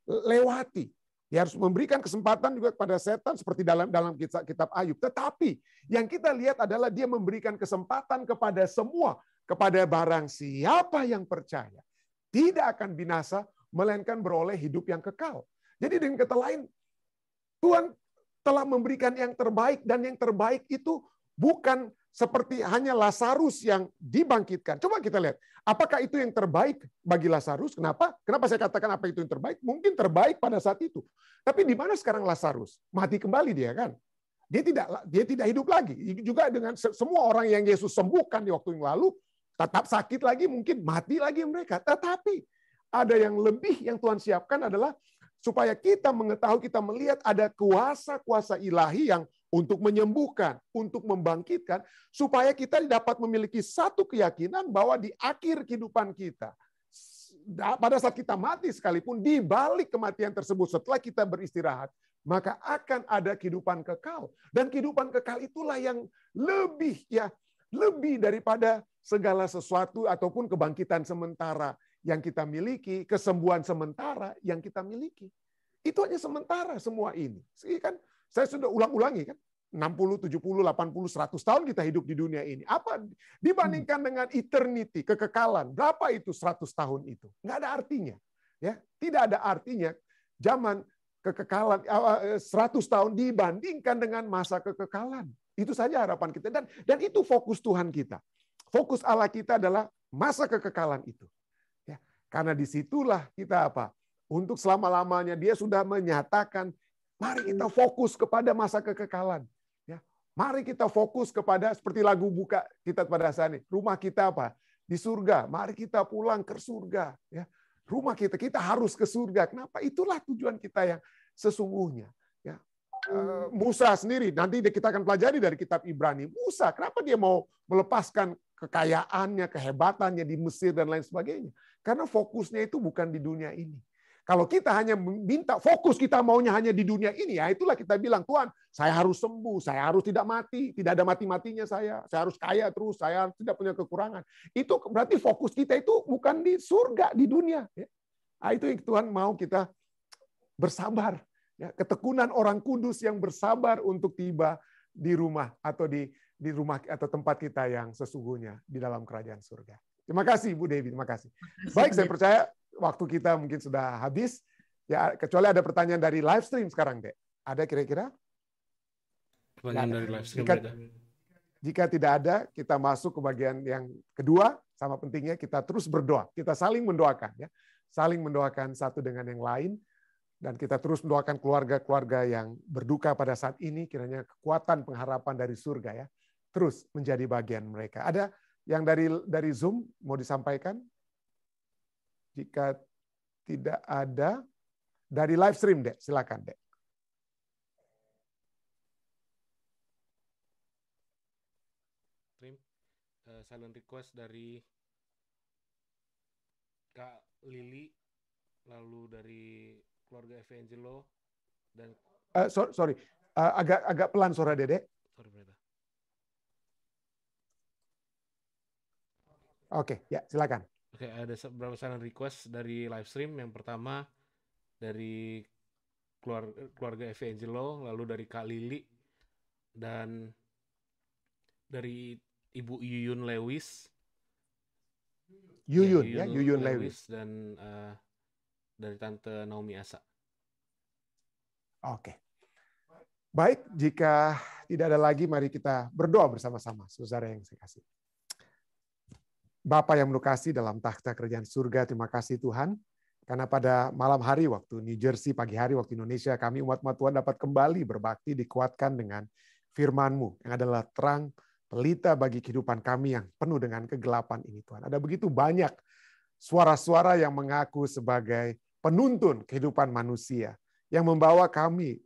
lewati. Dia harus memberikan kesempatan juga kepada setan seperti dalam kitab Ayub. Tetapi yang kita lihat adalah dia memberikan kesempatan kepada semua, kepada barang siapa yang percaya. Tidak akan binasa, melainkan beroleh hidup yang kekal. Jadi dengan kata lain, Tuhan telah memberikan yang terbaik, dan yang terbaik itu bukan seperti hanya Lazarus yang dibangkitkan. Coba kita lihat, apakah itu yang terbaik bagi Lazarus? Kenapa? Kenapa saya katakan apa itu yang terbaik? Mungkin terbaik pada saat itu. Tapi di mana sekarang Lazarus? Mati kembali dia kan? Dia tidak hidup lagi. Juga dengan semua orang yang Yesus sembuhkan di waktu yang lalu, tetap sakit lagi, mungkin mati lagi mereka. Tetapi ada yang lebih yang Tuhan siapkan adalah supaya kita mengetahui, kita melihat ada kuasa-kuasa ilahi yang untuk menyembuhkan, untuk membangkitkan, supaya kita dapat memiliki satu keyakinan bahwa di akhir kehidupan kita, pada saat kita mati sekalipun, di balik kematian tersebut, setelah kita beristirahat, maka akan ada kehidupan kekal. Dan kehidupan kekal itulah yang lebih daripada segala sesuatu ataupun kebangkitan sementara yang kita miliki, kesembuhan sementara yang kita miliki. Itu hanya sementara semua ini. Kan saya sudah ulang-ulangi kan, 60, 70, 80, 100 tahun kita hidup di dunia ini. Apa dibandingkan dengan eternity, kekekalan? Berapa itu 100 tahun itu? Nggak ada artinya. Ya, tidak ada artinya zaman kekekalan 100 tahun dibandingkan dengan masa kekekalan. Itu saja harapan kita, dan itu fokus Tuhan kita. Fokus Allah kita adalah masa kekekalan itu. Karena disitulah kita untuk selama-lamanya dia sudah menyatakan Mari kita fokus kepada masa kekekalan. Ya. Mari kita fokus kepada seperti lagu buka kita pada saat ini. Rumah kita apa? Di surga. Mari kita pulang ke surga. Ya. Rumah kita harus ke surga. Kenapa? Itulah tujuan kita yang sesungguhnya. Ya. Musa sendiri, nanti kita akan pelajari dari kitab Ibrani. Musa, kenapa dia mau melepaskan kekayaannya, kehebatannya di Mesir dan lain sebagainya? Karena fokusnya itu bukan di dunia ini. Kalau kita hanya minta fokus kita maunya hanya di dunia ini, ya itulah kita bilang, Tuhan, saya harus sembuh, saya harus tidak mati, tidak ada mati-matinya saya harus kaya terus, saya tidak punya kekurangan. Itu berarti fokus kita itu bukan di surga, di dunia. Nah, itu yang Tuhan mau kita bersabar. Ya, ketekunan orang kudus yang bersabar untuk tiba di rumah atau di rumah atau tempat kita yang sesungguhnya di dalam kerajaan surga. Terima kasih Bu Dewi, terima kasih. Baik, saya percaya waktu kita mungkin sudah habis. Ya, kecuali ada pertanyaan dari live stream sekarang, Dek. Ada kira-kira? Pertanyaan dari live stream. Jika tidak ada, kita masuk ke bagian yang kedua. Sama pentingnya kita terus berdoa. Kita saling mendoakan, ya. Saling mendoakan satu dengan yang lain. Dan kita terus mendoakan keluarga-keluarga yang berduka pada saat ini, kiranya kekuatan pengharapan dari surga ya terus menjadi bagian mereka. Ada yang dari Zoom mau disampaikan? Jika tidak ada, dari live stream, Dek, silakan, Dek. Silent request dari Kak Lili, lalu dari keluarga Evangelo dan sorry, agak pelan suara Dedek. Sorry, Pendeta. Oke, ya silakan. Oke, ada beberapa silent request dari live stream. Yang pertama dari keluarga Evangelo, lalu dari Kak Lili dan dari Ibu Yuyun Lewis. Yuyun Lewis dan dari Tante Naomi Asa. Oke. Baik, jika tidak ada lagi, mari kita berdoa bersama-sama, saudara yang saya kasih. Bapa yang penuh kasih dalam takhta kerajaan surga, terima kasih Tuhan, karena pada malam hari waktu New Jersey, pagi hari waktu Indonesia, kami umat-umat Tuhan dapat kembali berbakti, dikuatkan dengan firman-Mu, yang adalah terang pelita bagi kehidupan kami yang penuh dengan kegelapan ini Tuhan. Ada begitu banyak suara-suara yang mengaku sebagai penuntun kehidupan manusia yang membawa kami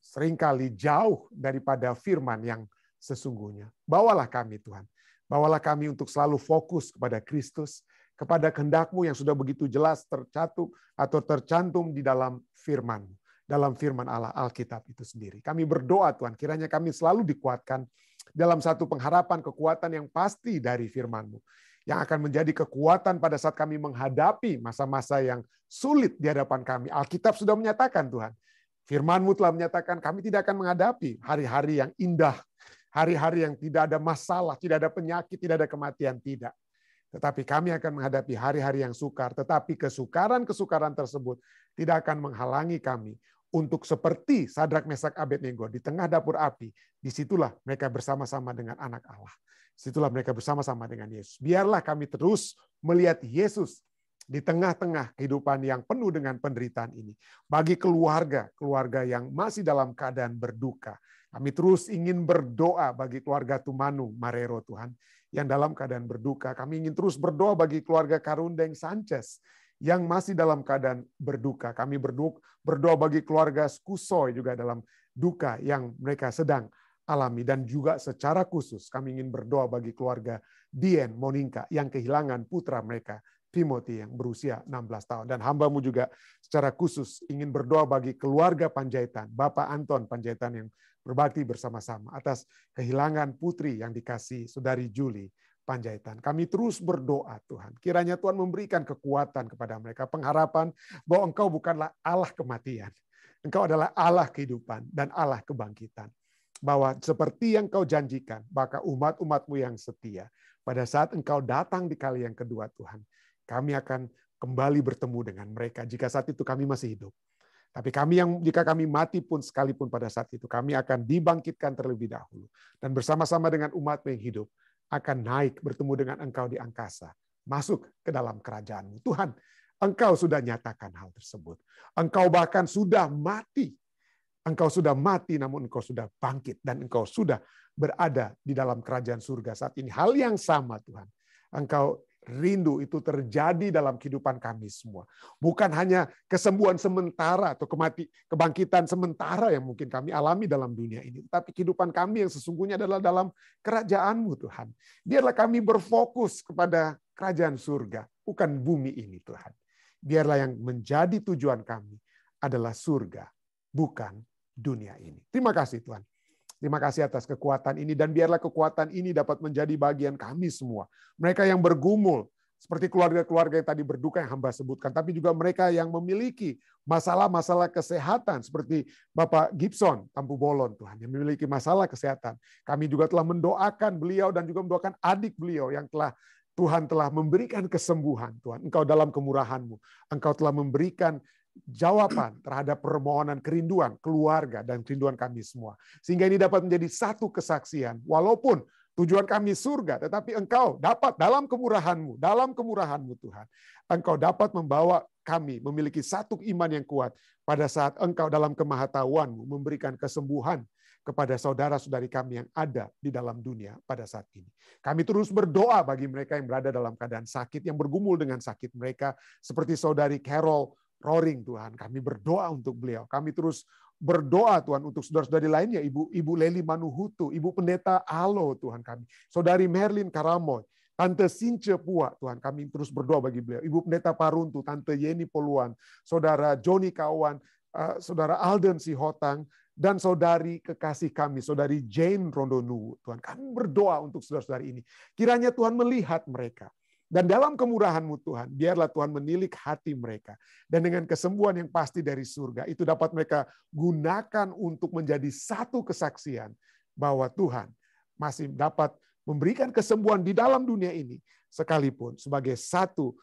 seringkali jauh daripada firman yang sesungguhnya. Bawalah kami Tuhan. Bawalah kami untuk selalu fokus kepada Kristus, kepada kehendak-Mu yang sudah begitu jelas tercantum di dalam firman-Mu, dalam firman Allah Alkitab itu sendiri. Kami berdoa Tuhan, kiranya kami selalu dikuatkan dalam satu pengharapan kekuatan yang pasti dari firman-Mu, yang akan menjadi kekuatan pada saat kami menghadapi masa-masa yang sulit di hadapan kami. Alkitab sudah menyatakan Tuhan, firman-Mu telah menyatakan kami tidak akan menghadapi hari-hari yang indah, hari-hari yang tidak ada masalah, tidak ada penyakit, tidak ada kematian, tidak. Tetapi kami akan menghadapi hari-hari yang sukar, tetapi kesukaran-kesukaran tersebut tidak akan menghalangi kami untuk seperti Sadrak, Mesak, Abednego di tengah dapur api. Disitulah mereka bersama-sama dengan anak Allah. Disitulah mereka bersama-sama dengan Yesus. Biarlah kami terus melihat Yesus di tengah-tengah kehidupan yang penuh dengan penderitaan ini. Bagi keluarga yang masih dalam keadaan berduka, kami terus ingin berdoa bagi keluarga Tumanu Marero Tuhan, yang dalam keadaan berduka. Kami ingin terus berdoa bagi keluarga Karundeng Sanchez, yang masih dalam keadaan berduka. Kami berdoa bagi keluarga Skusoy juga dalam duka yang mereka sedang alami. Dan juga secara khusus kami ingin berdoa bagi keluarga Dien Monika yang kehilangan putra mereka, Timothy, yang berusia 16 tahun. Dan hamba-Mu juga secara khusus ingin berdoa bagi keluarga Panjaitan, Bapak Anton Panjaitan yang berbakti bersama-sama atas kehilangan putri yang dikasih Saudari Julie Panjaitan. Kami terus berdoa Tuhan. Kiranya Tuhan memberikan kekuatan kepada mereka, pengharapan bahwa Engkau bukanlah Allah kematian. Engkau adalah Allah kehidupan dan Allah kebangkitan. Bahwa seperti yang Kau janjikan, maka umat-umat-Mu yang setia, pada saat Engkau datang di kali yang kedua Tuhan, kami akan kembali bertemu dengan mereka jika saat itu kami masih hidup. Tapi jika kami mati pun sekalipun pada saat itu, kami akan dibangkitkan terlebih dahulu. Dan bersama-sama dengan umat-Mu yang hidup, akan naik bertemu dengan Engkau di angkasa, masuk ke dalam kerajaan-Mu. Tuhan, Engkau sudah nyatakan hal tersebut. Engkau bahkan sudah mati Engkau sudah mati, namun engkau sudah bangkit. Dan engkau sudah berada di dalam kerajaan surga saat ini. Hal yang sama Tuhan. Engkau rindu itu terjadi dalam kehidupan kami semua. Bukan hanya kesembuhan sementara atau kebangkitan sementara yang mungkin kami alami dalam dunia ini. Tapi kehidupan kami yang sesungguhnya adalah dalam kerajaan-Mu Tuhan. Biarlah kami berfokus kepada kerajaan surga. Bukan bumi ini Tuhan. Biarlah yang menjadi tujuan kami adalah surga. Bukan dunia ini. Terima kasih Tuhan. Terima kasih atas kekuatan ini. Dan biarlah kekuatan ini dapat menjadi bagian kami semua. Mereka yang bergumul, seperti keluarga-keluarga yang tadi berduka yang hamba sebutkan. Tapi juga mereka yang memiliki masalah-masalah kesehatan. Seperti Bapak Gibson, Tampu Bolon Tuhan. Yang memiliki masalah kesehatan. Kami juga telah mendoakan beliau dan juga mendoakan adik beliau yang Tuhan telah memberikan kesembuhan. Tuhan, Engkau dalam kemurahan-Mu. Engkau telah memberikan jawaban terhadap permohonan kerinduan keluarga dan kerinduan kami semua. Sehingga ini dapat menjadi satu kesaksian. Walaupun tujuan kami surga, tetapi Engkau dapat dalam kemurahan-Mu Tuhan. Engkau dapat membawa kami memiliki satu iman yang kuat pada saat Engkau dalam kemahatauan-Mu memberikan kesembuhan kepada saudara-saudari kami yang ada di dalam dunia pada saat ini. Kami terus berdoa bagi mereka yang berada dalam keadaan sakit, yang bergumul dengan sakit mereka, seperti saudari Carol Roaring Tuhan, kami berdoa untuk beliau. Kami terus berdoa Tuhan untuk saudara-saudari lainnya, Ibu Leli Manuhutu, Ibu Pendeta Alo Tuhan kami, Saudari Merlin Karamoy, Tante Since Pua Tuhan, kami terus berdoa bagi beliau. Ibu Pendeta Paruntu, Tante Yeni Poluan, Saudara Joni Kawan, Saudara Alden Sihotang, dan saudari kekasih kami, Saudari Jane Rondonu. Tuhan, kami berdoa untuk saudara-saudari ini. Kiranya Tuhan melihat mereka. Dan dalam kemurahan-Mu Tuhan, biarlah Tuhan menilik hati mereka. Dan dengan kesembuhan yang pasti dari surga, itu dapat mereka gunakan untuk menjadi satu kesaksian bahwa Tuhan masih dapat memberikan kesembuhan di dalam dunia ini, sekalipun sebagai satu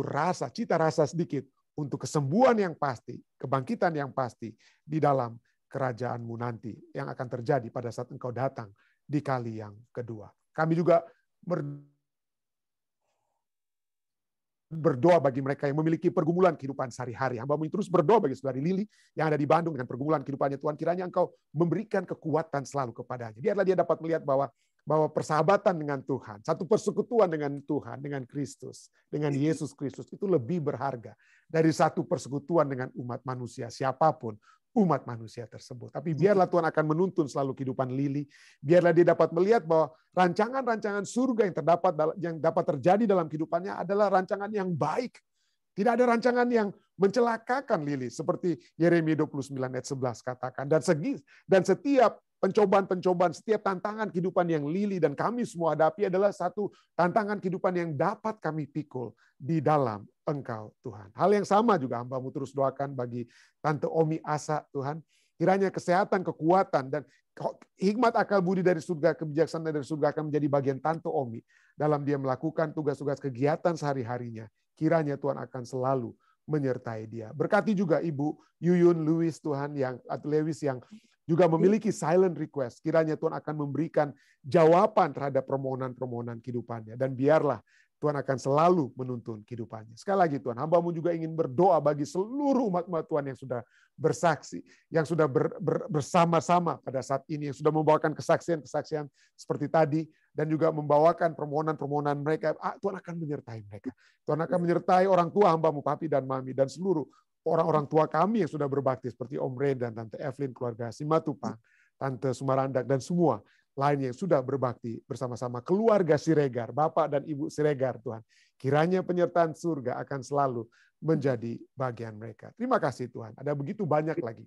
rasa, cita rasa sedikit untuk kesembuhan yang pasti, kebangkitan yang pasti di dalam kerajaan-Mu nanti yang akan terjadi pada saat Engkau datang di kali yang kedua. Kami juga berdoa bagi mereka yang memiliki pergumulan kehidupan sehari-hari. Hamba-Mu terus berdoa bagi saudari Lili yang ada di Bandung dengan pergumulan kehidupannya. Tuhan, kiranya Engkau memberikan kekuatan selalu kepadanya. Biarlah dia dapat melihat bahwa persahabatan dengan Tuhan, satu persekutuan dengan Tuhan, dengan Kristus, dengan Yesus Kristus itu lebih berharga dari satu persekutuan dengan umat manusia, siapapun umat manusia tersebut. Tapi biarlah Tuhan akan menuntun selalu kehidupan Lili. Biarlah dia dapat melihat bahwa rancangan-rancangan surga yang dapat terjadi dalam kehidupannya adalah rancangan yang baik. Tidak ada rancangan yang mencelakakan Lili. Seperti Yeremia 29 ayat 11 katakan. Dan setiap pencobaan-pencobaan, setiap tantangan kehidupan yang Lili dan kami semua hadapi adalah satu tantangan kehidupan yang dapat kami pikul di dalam Engkau, Tuhan. Hal yang sama juga hamba-Mu terus doakan bagi Tante Omi Asa, Tuhan. Kiranya kesehatan, kekuatan, dan hikmat akal budi dari surga, kebijaksanaan dari surga akan menjadi bagian Tante Omi dalam dia melakukan tugas-tugas kegiatan sehari-harinya. Kiranya Tuhan akan selalu menyertai dia. Berkati juga Ibu Yuyun Lewis, Tuhan, Lewis yang juga memiliki silent request. Kiranya Tuhan akan memberikan jawaban terhadap permohonan-permohonan kehidupannya. Dan biarlah Tuhan akan selalu menuntun kehidupannya. Sekali lagi Tuhan, hamba-Mu juga ingin berdoa bagi seluruh umat-umat Tuhan yang sudah bersaksi, yang sudah bersama-sama pada saat ini, yang sudah membawakan kesaksian-kesaksian seperti tadi, dan juga membawakan permohonan-permohonan mereka. Tuhan akan menyertai mereka. Tuhan akan menyertai orang tua hamba-Mu, Papi dan Mami, dan seluruh orang-orang tua kami yang sudah berbakti, seperti Om Ren dan Tante Evelyn, keluarga Simatupang, Tante Sumarandak, dan semua lain yang sudah berbakti bersama-sama keluarga Siregar, Bapak dan Ibu Siregar, Tuhan. Kiranya penyertaan surga akan selalu menjadi bagian mereka. Terima kasih Tuhan. Ada begitu banyak lagi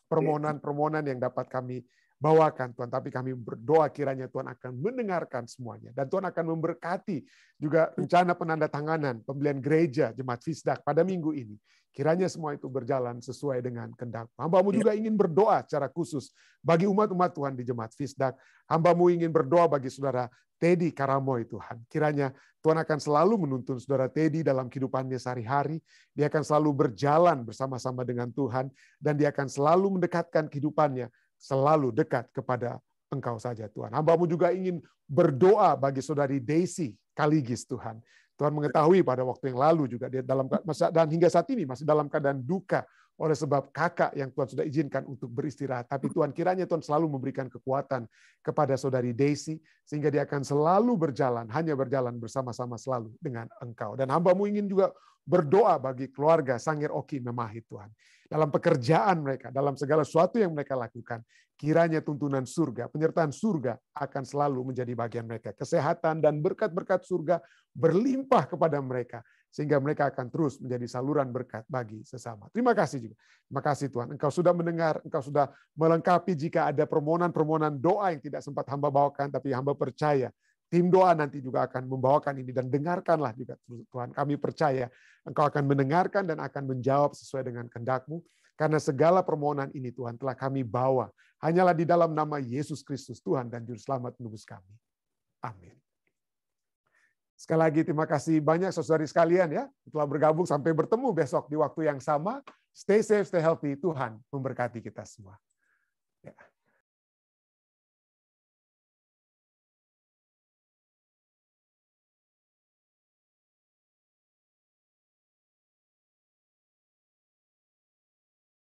permohonan-permohonan yang dapat kami bawakan Tuhan. Tapi kami berdoa kiranya Tuhan akan mendengarkan semuanya. Dan Tuhan akan memberkati juga rencana penandatanganan pembelian gereja Jemaat Fisdak pada minggu ini. Kiranya semua itu berjalan sesuai dengan kehendak. Hamba-Mu juga ingin berdoa secara khusus bagi umat-umat Tuhan di Jemaat Fisdak. Hamba-Mu ingin berdoa bagi saudara Teddy Karamoy, Tuhan. Kiranya Tuhan akan selalu menuntun saudara Teddy dalam kehidupannya sehari-hari. Dia akan selalu berjalan bersama-sama dengan Tuhan. Dan dia akan selalu mendekatkan kehidupannya selalu dekat kepada Engkau saja, Tuhan. Hamba-Mu juga ingin berdoa bagi saudari Daisy Kaligis, Tuhan. Tuhan mengetahui pada waktu yang lalu juga dia dan hingga saat ini masih dalam keadaan duka oleh sebab kakak yang Tuhan sudah izinkan untuk beristirahat. Tapi Tuhan kiranya Tuhan selalu memberikan kekuatan kepada saudari Daisy, sehingga dia akan selalu berjalan, hanya berjalan bersama-sama selalu dengan Engkau. Dan hamba-Mu ingin juga berdoa bagi keluarga Sangir Oki Memahi Tuhan. Dalam pekerjaan mereka, dalam segala sesuatu yang mereka lakukan, kiranya tuntunan surga, penyertaan surga akan selalu menjadi bagian mereka. Kesehatan dan berkat-berkat surga berlimpah kepada mereka, sehingga mereka akan terus menjadi saluran berkat bagi sesama. Terima kasih juga. Terima kasih Tuhan. Engkau sudah mendengar, Engkau sudah melengkapi jika ada permohonan-permohonan doa yang tidak sempat hamba bawakan, tapi hamba percaya tim doa nanti juga akan membawakan ini, dan dengarkanlah juga Tuhan. Kami percaya Engkau akan mendengarkan dan akan menjawab sesuai dengan kehendak-Mu, karena segala permohonan ini Tuhan telah kami bawa hanyalah di dalam nama Yesus Kristus, Tuhan dan Juru Selamat menebus kami. Amin. Sekali lagi terima kasih banyak saudari sekalian ya telah bergabung. Sampai bertemu besok di waktu yang sama. Stay safe, stay healthy. Tuhan memberkati kita semua.